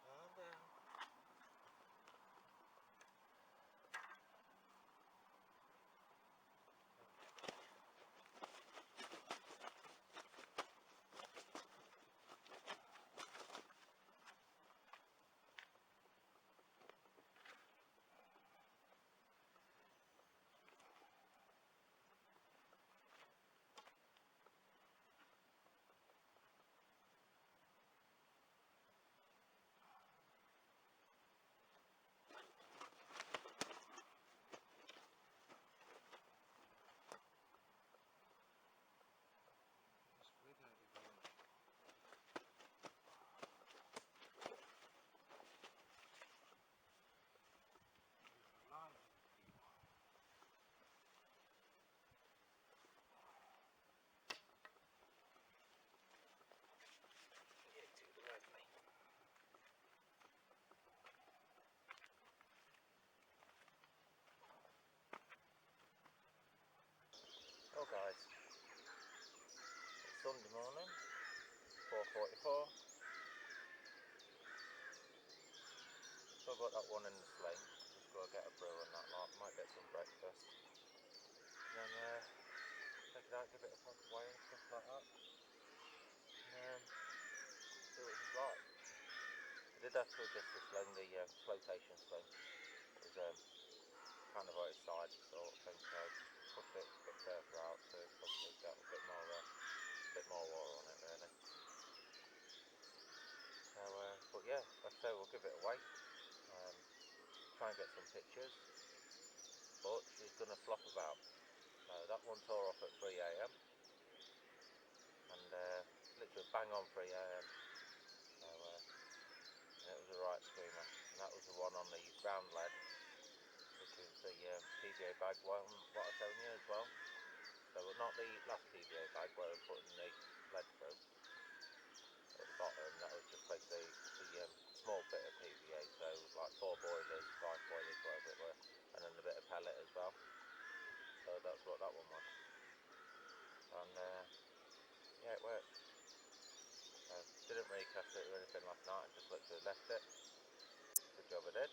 Calm down. Oh guys, it's Sunday morning, 4:44. So I've got that one in the sling. Just go get a brew and that lot. Might get some breakfast. And then take it out, give it a puff away and stuff like that. And see what it's like. I did have to adjust the sling, the flotation sling. It was kind of outside sort of thing, so pushed it a bit further out to hopefully get a bit more water on it really. So, but yeah, like I say, we'll give it away. Try and get some pictures, but she's going to flop about. That one tore off at 3 AM and literally bang on 3 AM. So and it was a right screamer, and that was the one on the ground lead, which is the PVA bag one what I showed you as well. So not the last PVA bag where we're putting the lead through at the bottom. That was just basically the small bit of PVA, so like 4 boilers, 5 boilers, whatever it were, and then a bit of pellet as well. So that's what that one was. And yeah, it worked. Didn't recast it or anything last night, just literally left it. Good job I did.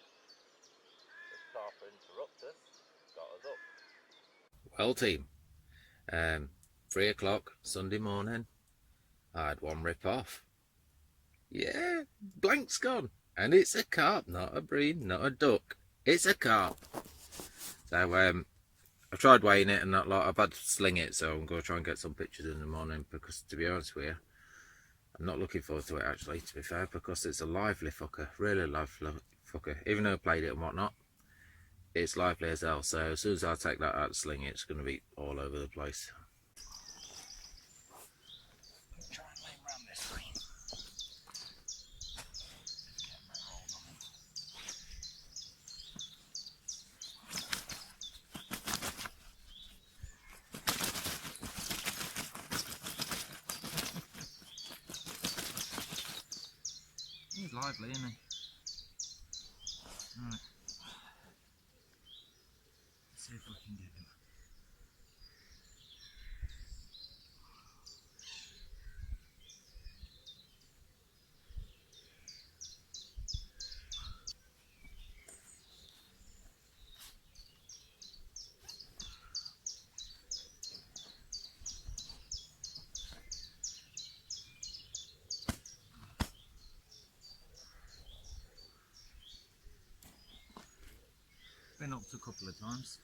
The CARP interruptus got us up. Well team, 3 o'clock Sunday morning, I had one rip off. Yeah, blank's gone. And it's a carp, not a bream, not a duck. It's a carp. So I've tried weighing it and that lot. I've had to sling it, so I'm going to try and get some pictures in the morning, because to be honest with you, I'm not looking forward to it actually, to be fair, because it's a lively fucker, really lively fucker. Even though I played it and whatnot, it's lively as hell. So as soon as I take that out and sling it, it's going to be all over the place. Try and lay around this screen. He's lively, isn't he? Right. Let's see if we can get him. Been up to a couple of times.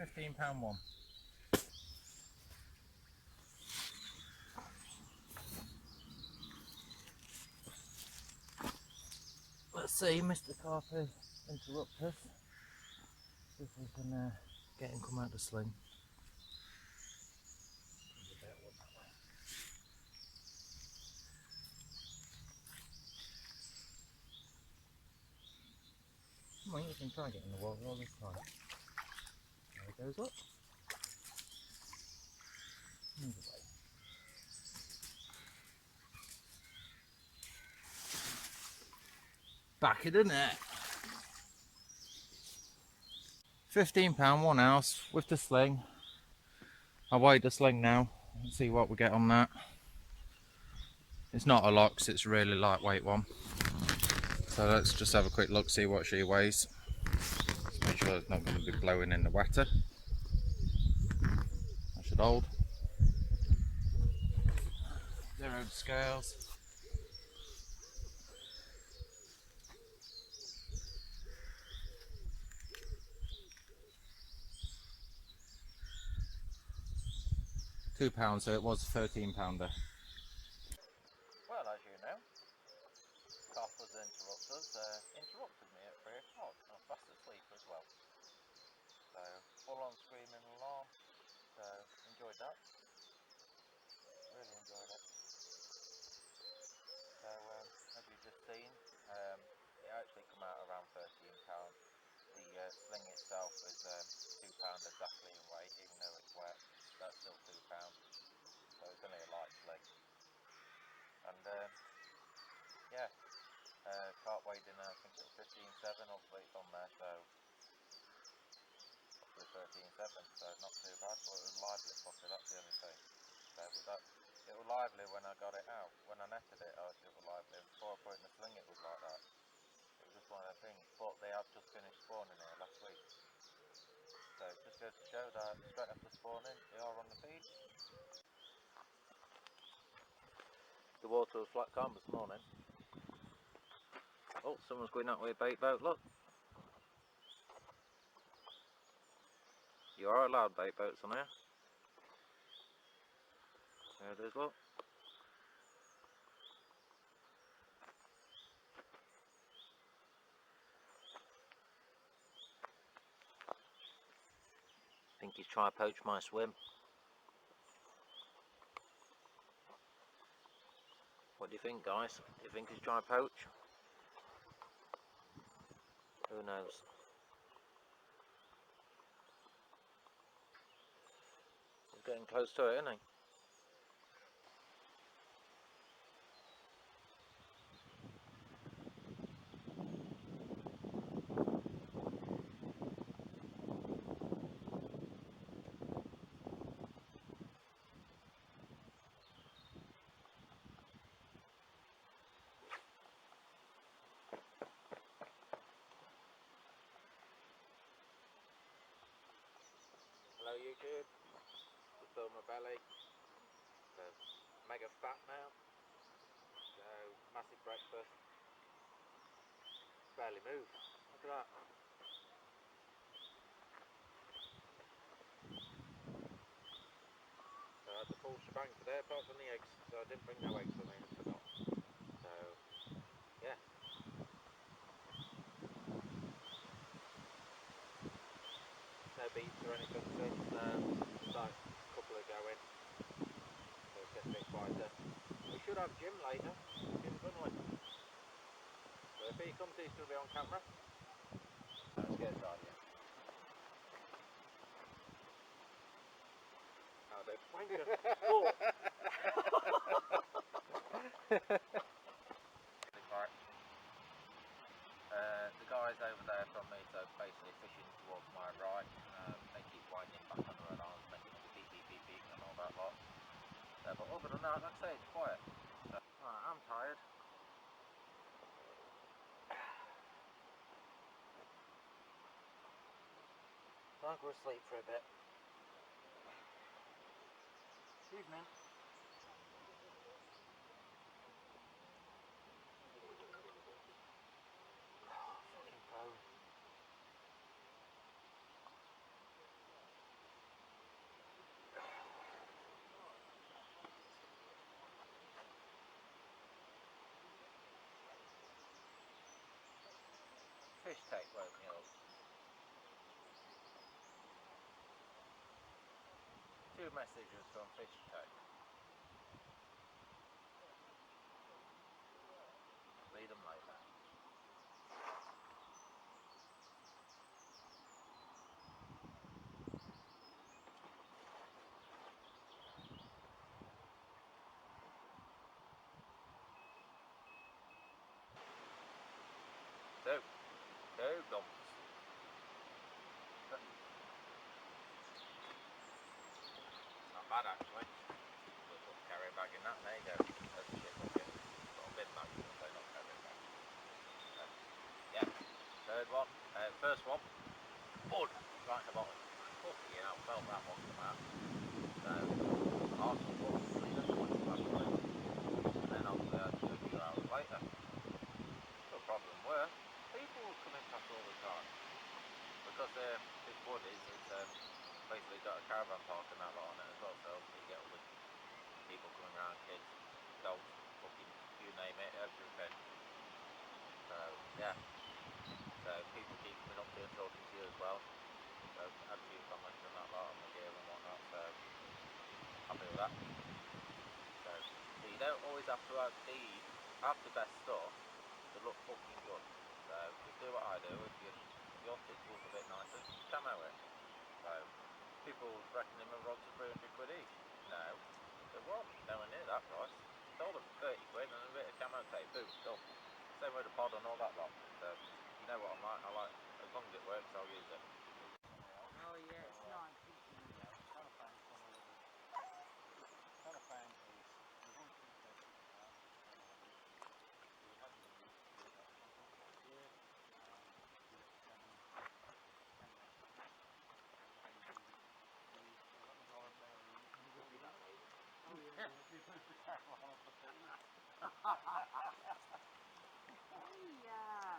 £15 one. Let's see, Mr. CARP interrupt us. See if we can get him come out the sling. Come on, you can try and get in the water all this time. There he goes up. Move away. Back of the net. £15 one house with the sling. I'll weigh the sling now and see what we get on that. It's not a lot because it's a really lightweight one. So let's just have a quick look, see what she weighs. Just make sure it's not going to be blowing in the wetter. That should hold. 0 scales. £2, so it was a £13-pounder. Well, as you know, CARP was interrupted me at 3 o'clock. I was fast asleep as well. So, full on screaming alarm. So, enjoyed that. Really enjoyed it. So, as you've just seen, it actually come out around £13. The sling itself is £2 exactly in weight, even though it's wet. That's still £2. So it's only a light sling. And yeah, CARP weighed in, I think it was 15.7. Obviously it's on there, so probably 13.7. So not too bad, but it was lively fucker, that's the only thing. So, but that, it was lively when I got it out. When I netted it, it was lively. Before I put it in the sling, it was like that. It was just one of the things. But they have just finished spawning here last week. So it just goes to show that straight after spawning, they are on the feed. The water was flat calm this morning. Oh, someone's going out with a bait boat, look. You are allowed bait boats on here. There it is, look. Think he's trying to poach my swim. What do you think, guys? Do you think he's trying to poach? Who knows? He's getting close to it, isn't he? Hello YouTube. Just filled my belly. So mega fat now. So massive breakfast. Barely move. Look at that. So I had the full shebang today apart from the eggs. So I didn't bring no eggs with me, I forgot. So yeah. No beats or anything since like a couple are going. So it's getting a bit quieter. We should have Jim later. Jim Gunley. So if he comes, he's going to be on camera. Let's get started. Oh, they're wanker. Cool. The guys over there from me, so basically fishing towards my right, they keep winding back on their alarms, making all the beep beep beep beep and all that lot. But other than that, like I say, it's quiet. So, right, I'm tired. So I'll go to sleep for a bit. Evening. Fucking phone. fish tech woke me up. 2 messages from fish tech. Read them later. Two dumps. Not bad actually. We'll put a carry bag in that. There you go. There's a shit bucket. Got a bin bag, so not carry bag. Yeah. Third one. First one. Bud. Right in the bottom. Fucking hell, felt that one come out. So, hard to put cleaner actually. And then obviously I had to do a few hours later. The problem were, people were coming past all the time. Because this wood is, it's basically got a caravan park and that lot on it as well, so you get all the people coming around, kids, dogs, fucking, you name it, everything. So, yeah. So people keep coming up to you and talking to you as well. So I had a few comments and that lot on the gear and whatnot, so happy with that. So you don't always have to have the best stuff to look fucking good. So just do what I do. If your tits look a bit nicer, camo it. So people reckoning my rods are 300 quid each. No. So what? Nowhere near that price. Sold them 30 quid and a bit of camo tape. Boom, done. Same with the pod and all that lot. So you know what I'm like. I like, as long as it works, I'll use it. Oh yeah, it's nice. Yeah.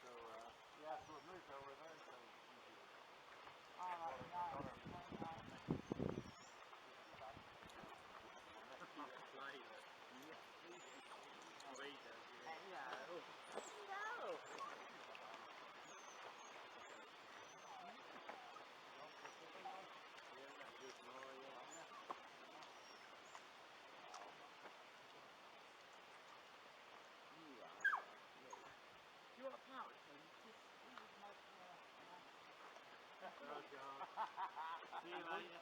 So yeah, so it moved over there. So No. Do you want a power? oh god. See you later.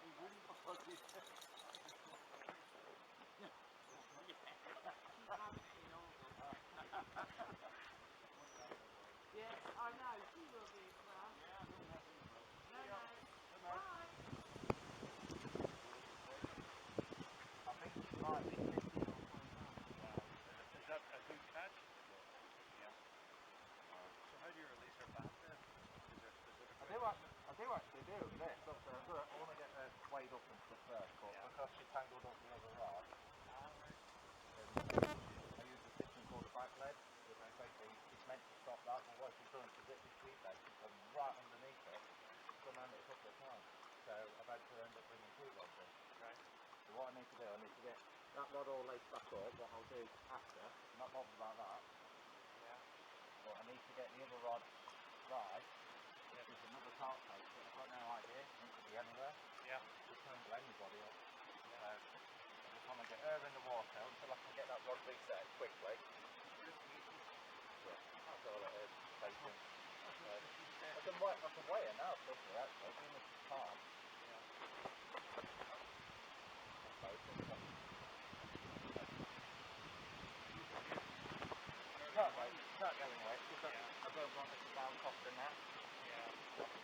Yes, I know. She will be as well. No, no. Bye. I think it might be 15 or 20 pounds. Is that a good catch? Yeah. So how do you release her back then? Is there a specific way? I do actually do this. Obviously, I want to get her weighed up and stuff first, but because she's tangled up the other rod, I use a system called a back lead. Basically, it's meant to stop that, but what she's done is hit this sweep leg, she's gone right underneath it, she's gone around it a couple of times. So I've had to end up bringing 2 rods in. Right. So what I need to do, I need to get that rod all laced back up. What I'll do after, I'm not bothered about that, Yeah. but I need to get the other rod right. There's another tarp tape, but I've got no idea, it could be anywhere. Yeah. Just tangle anybody up. So I just want to get her in the water until I can get that rod reset quickly. Yeah, that's all it is. Patience. I can weigh her now, quickly actually, even if she's calm. Can't go anywhere. It's just I don't want it to down cost in that.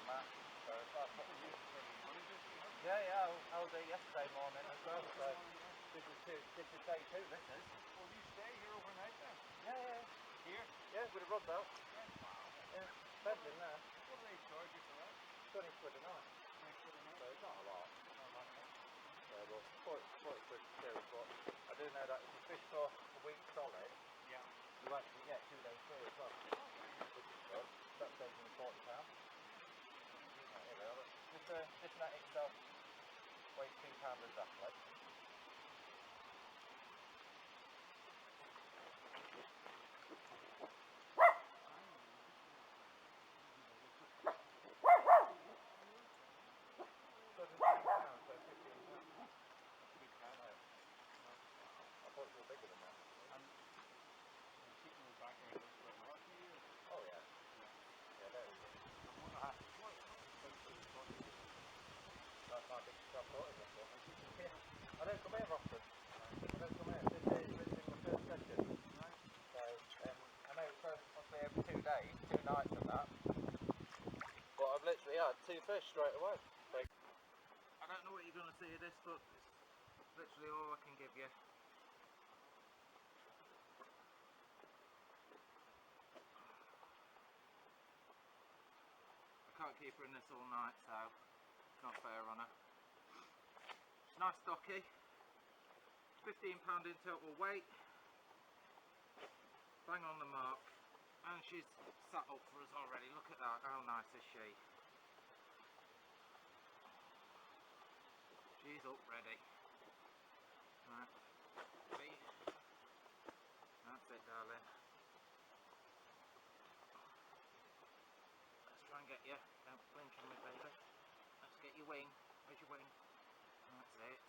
That. So that's what we use. Yeah, I was there yesterday morning as well. So this is day 2. This is. Will you stay here overnight then? Yeah. Here? Yeah, with the rods out. Yeah, bed's in there. What do they charge you for that? 20 quid a night. So it's not a lot. Yeah, but 40 quid still, but I do know that if you fish for a week solid, Yeah. you actually get 2 days free as well. Which is good. That saves me £40. This net itself weighs £2 exactly. 2 fish straight away. I don't know what you're going to see of this, but it's literally all I can give you. I can't keep her in this all night, so it's not fair on her. Nice stocky, £15 in total weight, bang on the mark, and she's sat up for us already. Look at that, how nice is she? She's up ready. Right, see? That's it, darling. Let's try and get you. Don't flinch on me, baby. Let's get your wing. Where's your wing? That's it.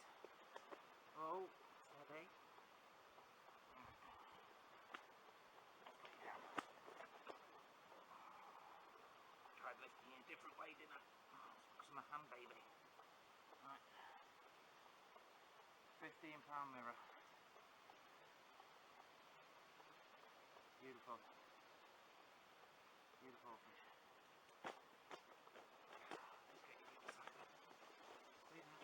Oh, steady. Tried lifting you a different way, didn't I? Oh, it's my hand, baby. Right. £15 mirror. Beautiful. Beautiful fish. Let's get you inside. See that?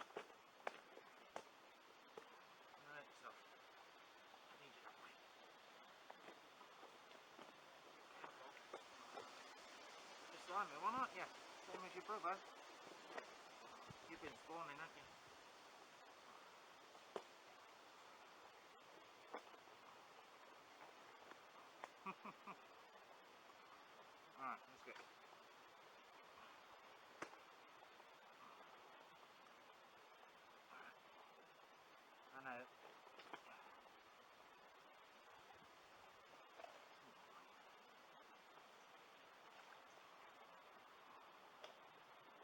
Right, so. I need you that way. Careful. Just like me, one, aren't you? Same as your brother. You've been spawning, haven't you? Alright, let's go. I know.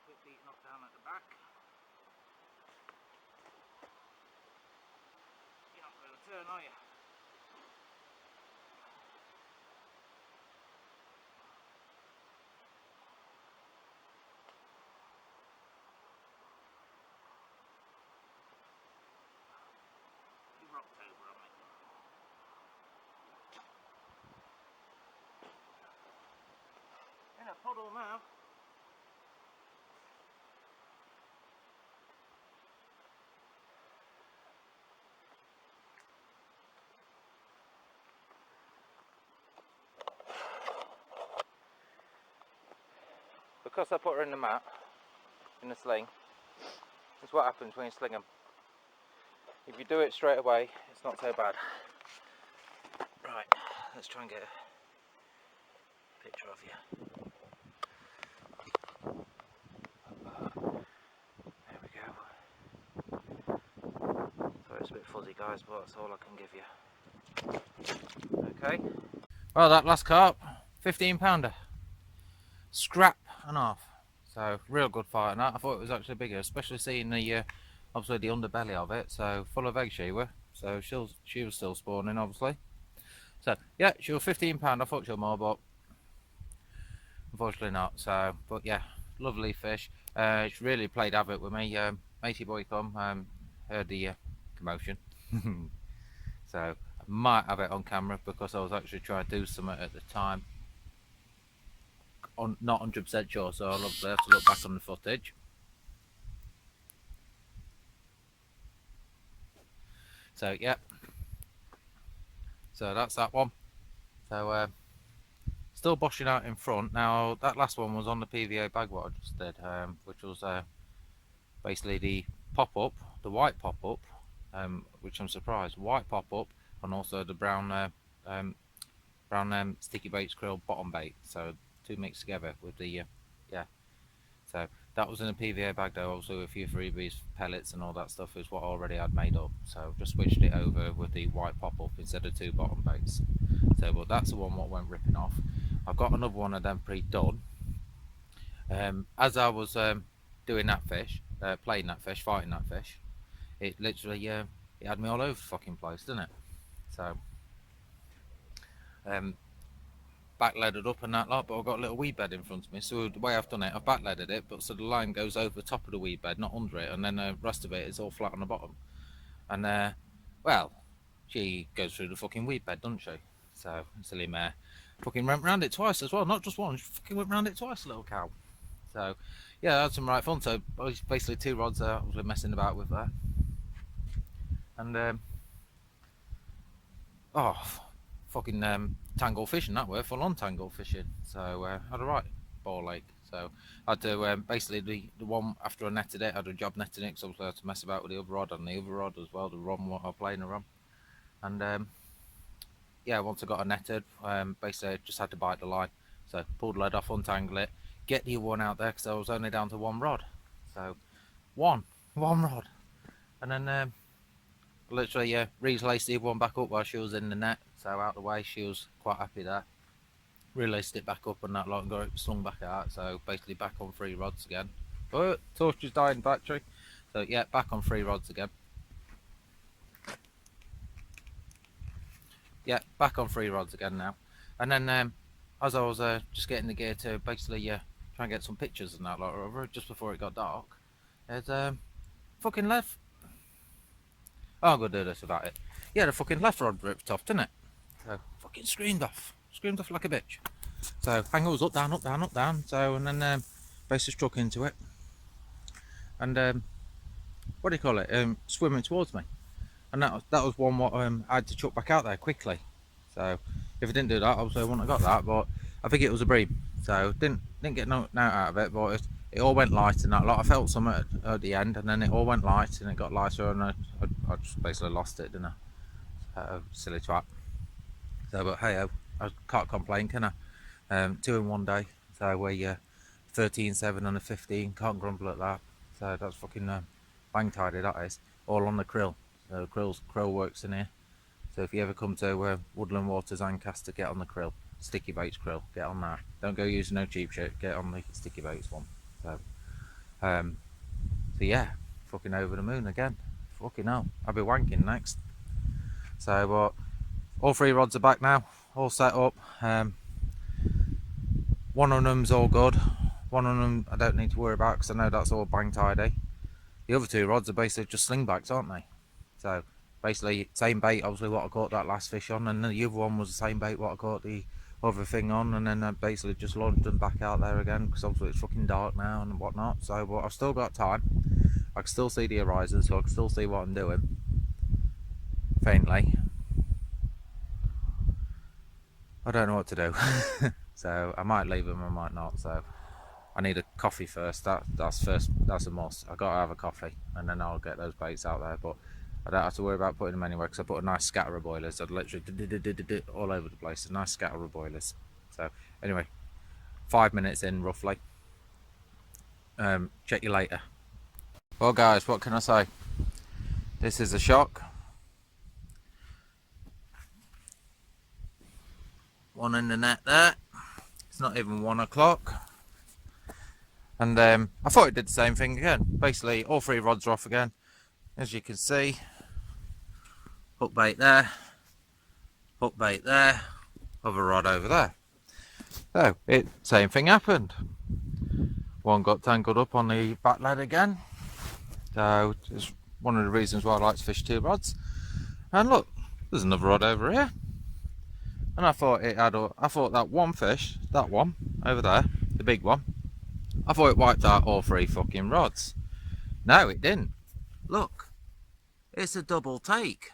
Quick beat knock down at the back. You're not going to turn, are you? You rocked over on me. In a puddle now. Because I put her in the mat, in the sling, that's what happens when you sling them. If you do it straight away, it's not so bad. Right, let's try and get a picture of you. There we go. So it's a bit fuzzy, guys, but that's all I can give you. Okay. Well, that last carp, £15. Scrap and half. So real good fight on that. I thought it was actually bigger, especially seeing the obviously the underbelly of it. So full of eggs she were. So she was still spawning, obviously. So yeah, she was £15. I thought she was more, but unfortunately not. So, but yeah, lovely fish. She really played havoc with me. Matey boy come, heard the commotion. So I might have it on camera because I was actually trying to do something at the time. Not 100% sure, so I'll obviously have to look back on the footage. So yeah, so that's that one. So still boshing out in front. Now that last one was on the PVA bag what I just did, which was basically the pop-up, the white pop-up, which I'm surprised, white pop-up, and also the brown sticky baits krill bottom bait. So two mixed together with the yeah. So that was in a PVA bag though, also a few freebies, pellets and all that stuff is what I already had made up. So just switched it over with the white pop-up instead of two bottom baits. So but that's the one what went ripping off. I've got another one of them pre-done. As I was doing that fish, playing that fish, fighting that fish, it literally it had me all over the fucking place, didn't it? So backleaded up and that lot, but I've got a little weed bed in front of me, so the way I've done it, I've backleaded it, but so the line goes over the top of the weed bed, not under it, and then the rest of it is all flat on the bottom. And well, she goes through the fucking weed bed, doesn't she? So silly mare fucking went round it twice as well, not just once, she fucking went round it twice, little cow. So yeah, I had some right fun. So basically 2 rods I was messing about with there, and fucking tangle fishing that way, full on tangle fishing. So had a right ball lake. So I had to basically the one after I netted it, I had a job netting it because obviously I had to mess about with the other rod and the other rod as well, the rod what I was playing around. And yeah, once I got it netted, basically I just had to bite the line. So pulled the lead off, untangle it, get the other one out there because I was only down to 1 rod. So one rod, and then literally relaced the other one back up while she was in the net. So out the way, she was quite happy there. Relaced it back up and that lot and got it slung back out. So basically back on 3 rods again. But torch is dying battery. So yeah, back on 3 rods again. Yeah, back on 3 rods again now. And then as I was just getting the gear to basically try and get some pictures and that lot over just before it got dark, there's fucking left. Oh, I'm gonna do this about it. Yeah, the fucking left rod ripped off, didn't it? So fucking screamed off like a bitch. So hanger was up, down, up, down, up, down. So and then basically struck into it, and what do you call it? Swimming towards me, and that was one what I had to chuck back out there quickly. So if I didn't do that, obviously I wouldn't have got that. But I think it was a bream, so didn't get no out of it. But it all went light and that lot. I felt some at the end, and then it all went light, and it got lighter, and I just basically lost it, didn't I? Silly twat. So, but hey, I can't complain, can I? 2 in 1 day. So we 13, 7 and a 15. Can't grumble at that. So that's fucking bang tidy, that is. All on the krill. So krill works in here. So if you ever come to Woodland Waters Ancaster, get on the krill. Sticky baits krill. Get on that. Don't go using no cheap shit. Get on the sticky baits one. So, so yeah, fucking over the moon again. Fucking hell. I'll be wanking next. So, but all 3 rods are back now. All set up. One of them's all good. One of them I don't need to worry about because I know that's all bang tidy. The other 2 rods are basically just slingbacks, aren't they? So basically same bait obviously what I caught that last fish on, and the other one was the same bait what I caught the other thing on, and then I basically just launched them back out there again because obviously it's fucking dark now and whatnot. So but I've still got time. I can still see the horizon, so I can still see what I'm doing faintly. I don't know what to do. So I might leave them, I might not. So I need a coffee first. That's a must. I gotta have a coffee, and then I'll get those baits out there. But I don't have to worry about putting them anywhere because I put a nice scatter of boilers. I'd literally all over the place. A nice scatter of boilers. So anyway, 5 minutes in roughly. Check you later. Well, guys, what can I say? This is a shock. One in the net there. It's not even 1 o'clock. And I thought it did the same thing again. Basically, all 3 rods are off again. As you can see, hook bait there, other rod over there. So, same thing happened. One got tangled up on the back lead again. So, it's one of the reasons why I like to fish 2 rods. And look, there's another rod over here. And I thought that one fish, that one over there, the big one, I thought it wiped out all 3 fucking rods. No, it didn't. Look, it's a double take.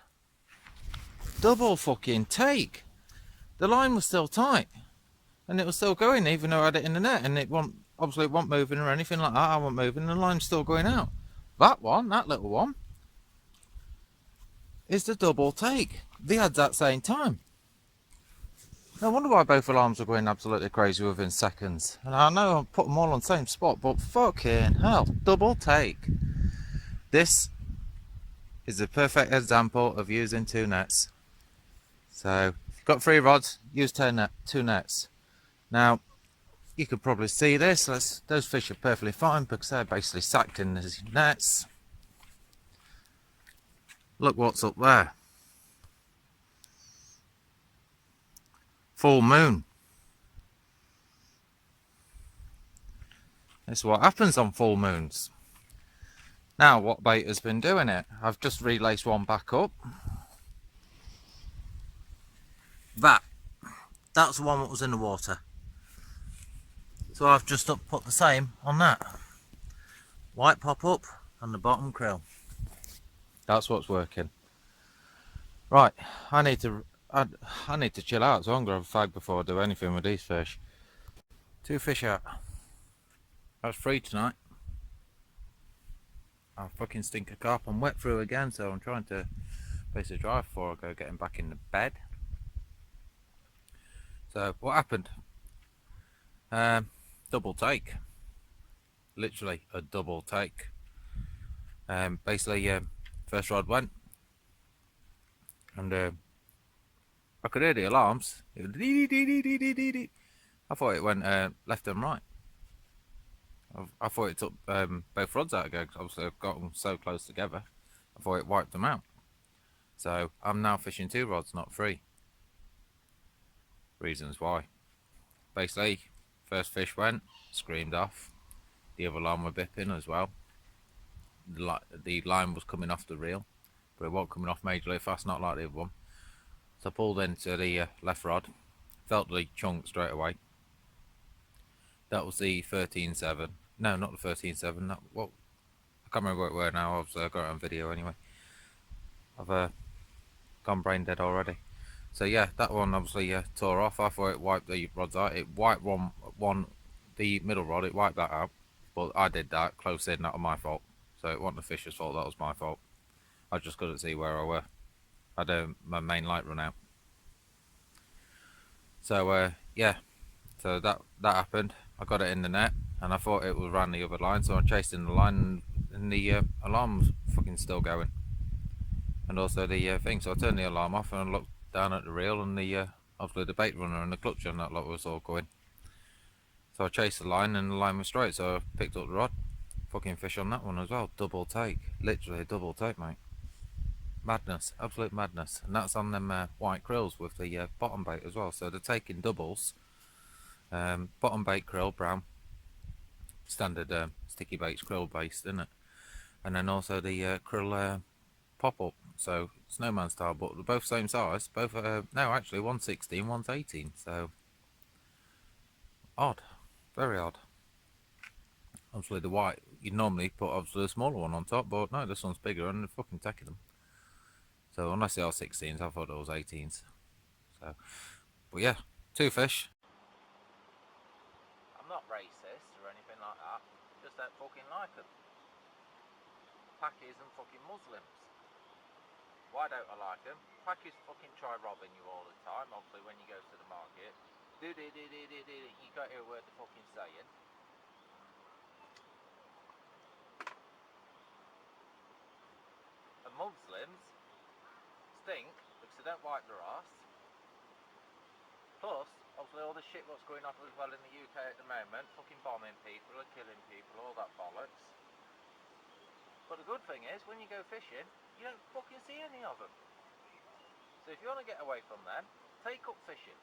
Double fucking take. The line was still tight, and it was still going even though I had it in the net, and obviously it wasn't moving or anything like that. I wasn't moving, and the line's still going out. That little one, is the double take. They had that same time. No wonder why both alarms were going absolutely crazy within seconds. And I know I put them all on the same spot, but fucking hell, double take. This is a perfect example of using 2 nets. So, if you've got 3 rods, use 2 nets. Now, you could probably see this. Those fish are perfectly fine because they're basically sacked in these nets. Look what's up there. Full moon. This is what happens on full moons. Now, what bait has been doing it? I've just relaced one back up. That's the one that was in the water. So I've just put the same on that. White pop up and the bottom krill. That's what's working. Right, I need to chill out, so I'm gonna have a fag before I do anything with these fish. 2 fish out. That's 3 tonight. I fucking stink a carp. I'm wet through again, so I'm trying to basically drive before I go getting back in the bed. So what happened? Double take. Literally a double take. Basically, first rod went, and I could hear the alarms. It was dee dee dee dee dee dee dee. I thought it went left and right. I thought it took both rods out again, because obviously I've got them so close together. I thought it wiped them out. So I'm now fishing 2 rods, not 3. Reasons why. Basically, first fish went, screamed off. The other line were bipping as well. The line was coming off the reel, but it wasn't coming off majorly fast, not like the other one. So I pulled into the left rod, felt the chunk straight away. That was the 13.7. No, not the 13.7. That, well, I can't remember what it were now. Obviously, I got it on video anyway. I've gone brain dead already. So yeah, that one obviously tore off. I thought it wiped the rods out. It wiped the middle rod. It wiped that out. But I did that close in. That was my fault. So it wasn't the fisher's fault. That was my fault. I just couldn't see where I were. I had my main light run out. So yeah, so that happened. I got it in the net, and I thought it was around the other line. So I chased in the line, and the alarm was fucking still going. And also the thing. So I turned the alarm off and I looked down at the reel, and the obviously the bait runner and the clutch and that lot was all going. So I chased the line, and the line was straight. So I picked up the rod. Fucking fish on that one as well. Double take. Literally a double take, mate. Madness. Absolute madness. And that's on them white krills with the bottom bait as well. So they're taking doubles. Bottom bait krill, brown. Standard sticky baits, krill based, isn't it? And then also the krill pop up. So snowman style, but they're both same size. Both no, actually one's 16, one's 18. So odd. Very odd. Obviously the white, you'd normally put obviously the smaller one on top, but no, this one's bigger and they're fucking taking them. So unless they are 16s, I thought it was 18s. So, but yeah, 2 fish. I'm not racist or anything like that. Just don't fucking like them. Pakis and fucking Muslims. Why don't I like them? Pakis fucking try robbing you all the time. Obviously when you go to the market, you can't hear a word they're fucking saying. And Muslims stink because they don't wipe their arse. Plus, obviously all the shit what's going on as well in the UK at the moment, fucking bombing people and killing people, all that bollocks. But the good thing is, when you go fishing, you don't fucking see any of them. So if you want to get away from them, take up fishing.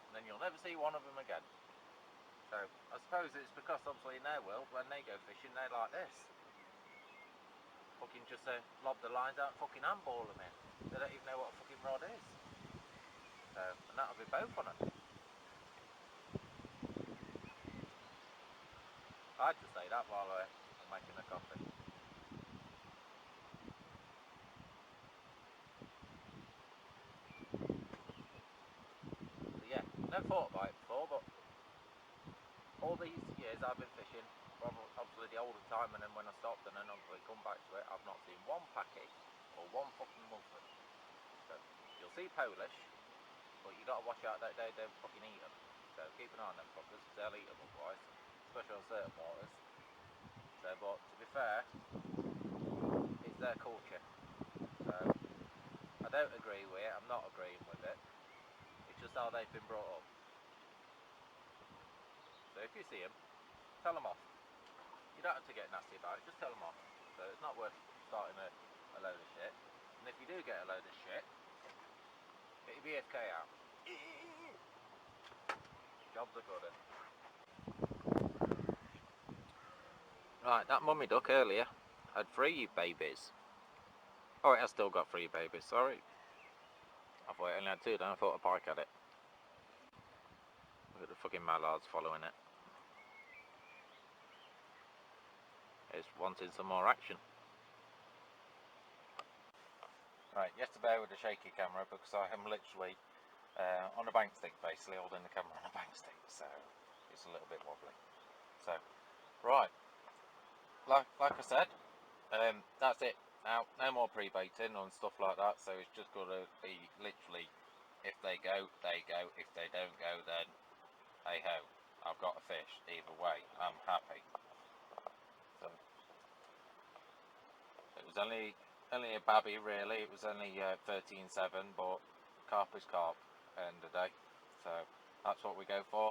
And then you'll never see one of them again. So, I suppose it's because obviously in their world, when they go fishing, they're like this. Fucking just lob the lines out and fucking handball them in. They don't even know what a fucking rod is. So, and that'll be both on it. I had to say that while I'm making a coffee. So yeah, never thought about it before, but all these years I've been fishing, obviously the older time, and then when I stopped and then obviously come back to it, I've not seen one packy or one fucking Muslim. So you'll see Polish, but you got to watch out that they don't fucking eat them. So keep an eye on them fuckers, because they'll eat them otherwise, especially on certain waters. So, but to be fair, it's their culture. So I don't agree with it, I'm not agreeing with it. It's just how they've been brought up. So if you see them, tell them off. You don't have to get nasty about it, just tell them off. So it's not worth starting a load of shit. And if you do get a load of shit, get your BFK out. Jobs are good. Right, that mummy duck earlier had 3 babies. Oh, it has still got 3 babies, sorry. I thought it only had 2, then I thought a pike had it. Look at the fucking fucking mallards following it. It's wanting some more action. Right, you have to bear with the shaky camera because I am literally on a bank stick, basically holding the camera on a bank stick, so it's a little bit wobbly. So, right, like I said, that's it. Now, no more pre-baiting and stuff like that, so it's just got to be literally, if they go, they go. If they don't go, then hey ho, I've got a fish. Either way, I'm happy. So, it was only a babby, really. It was only 13.7, but carp is carp at the end of the day. So that's what we go for.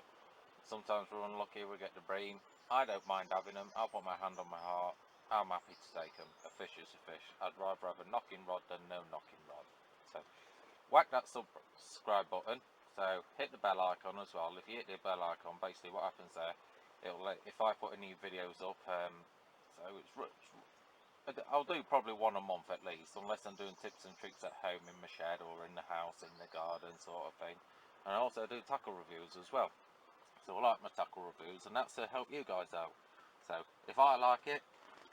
Sometimes we're unlucky, we get the bream. I don't mind having them. I'll put my hand on my heart. I'm happy to take them. A fish is a fish. I'd rather have a knocking rod than no knocking rod. So whack that subscribe button. So hit the bell icon as well. If you hit the bell icon, basically what happens there, it'll let, if I put any videos up, I'll do probably one a month at least, unless I'm doing tips and tricks at home in my shed or in the house, in the garden sort of thing. And I also do tackle reviews as well. So I like my tackle reviews, and that's to help you guys out. So if I like it,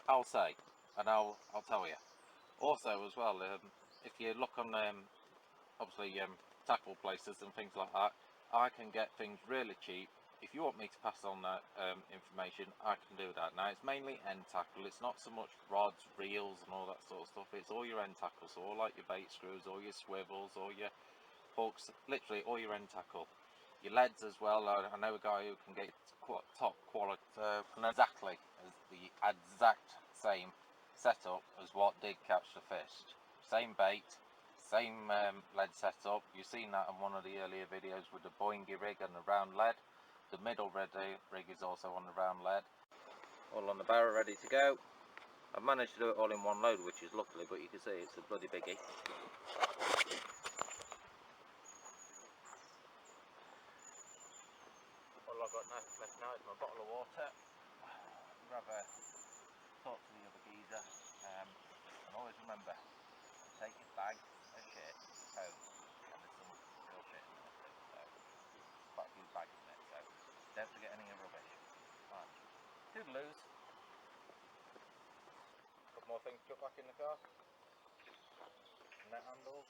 I'll say, and I'll tell you. Also as well, if you look on obviously tackle places and things like that, I can get things really cheap. If you want me to pass on that information, I can do that. Now, it's mainly end tackle. It's not so much rods, reels and all that sort of stuff. It's all your end tackle. So all like your bait screws, all your swivels, all your hooks, literally all your end tackle. Your leads as well. I know a guy who can get top quality, exactly as the exact same setup as what did catch the fish. Same bait, same lead setup. You've seen that on one of the earlier videos with the boingy rig and the round lead. The middle rig is also on the round lead. All on the barrel ready to go. I've managed to do it all in one load, which is luckily, but you can see it's a bloody biggie. All I've got left now is my bottle of water. Grab a talk to the other geezer, and always remember, take your bag of shit home, and there's some real shit in there too, so quite a few bags in it, so don't forget any of rubbish. Right, toodaloos. Couple more things to put back in the car. Net handles.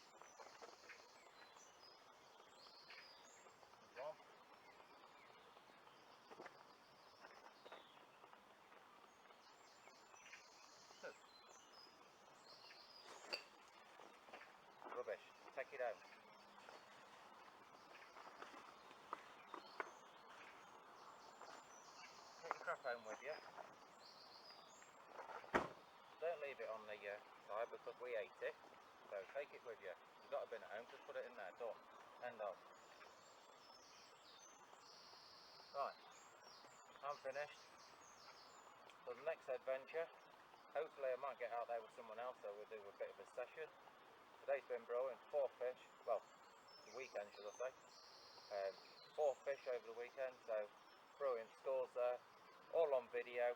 One. Two. Rubbish, take it out. Take your crap home with you. Don't leave it on the side because we ate it. So take it with you. You've got a bin at home, just put it in there. Done. End of. Right. I'm finished. For the next adventure, hopefully I might get out there with someone else, so we'll do a bit of a session. Today's been brilliant. 4 fish. Well, the weekend should I say. 4 fish over the weekend, so brilliant scores there. All on video.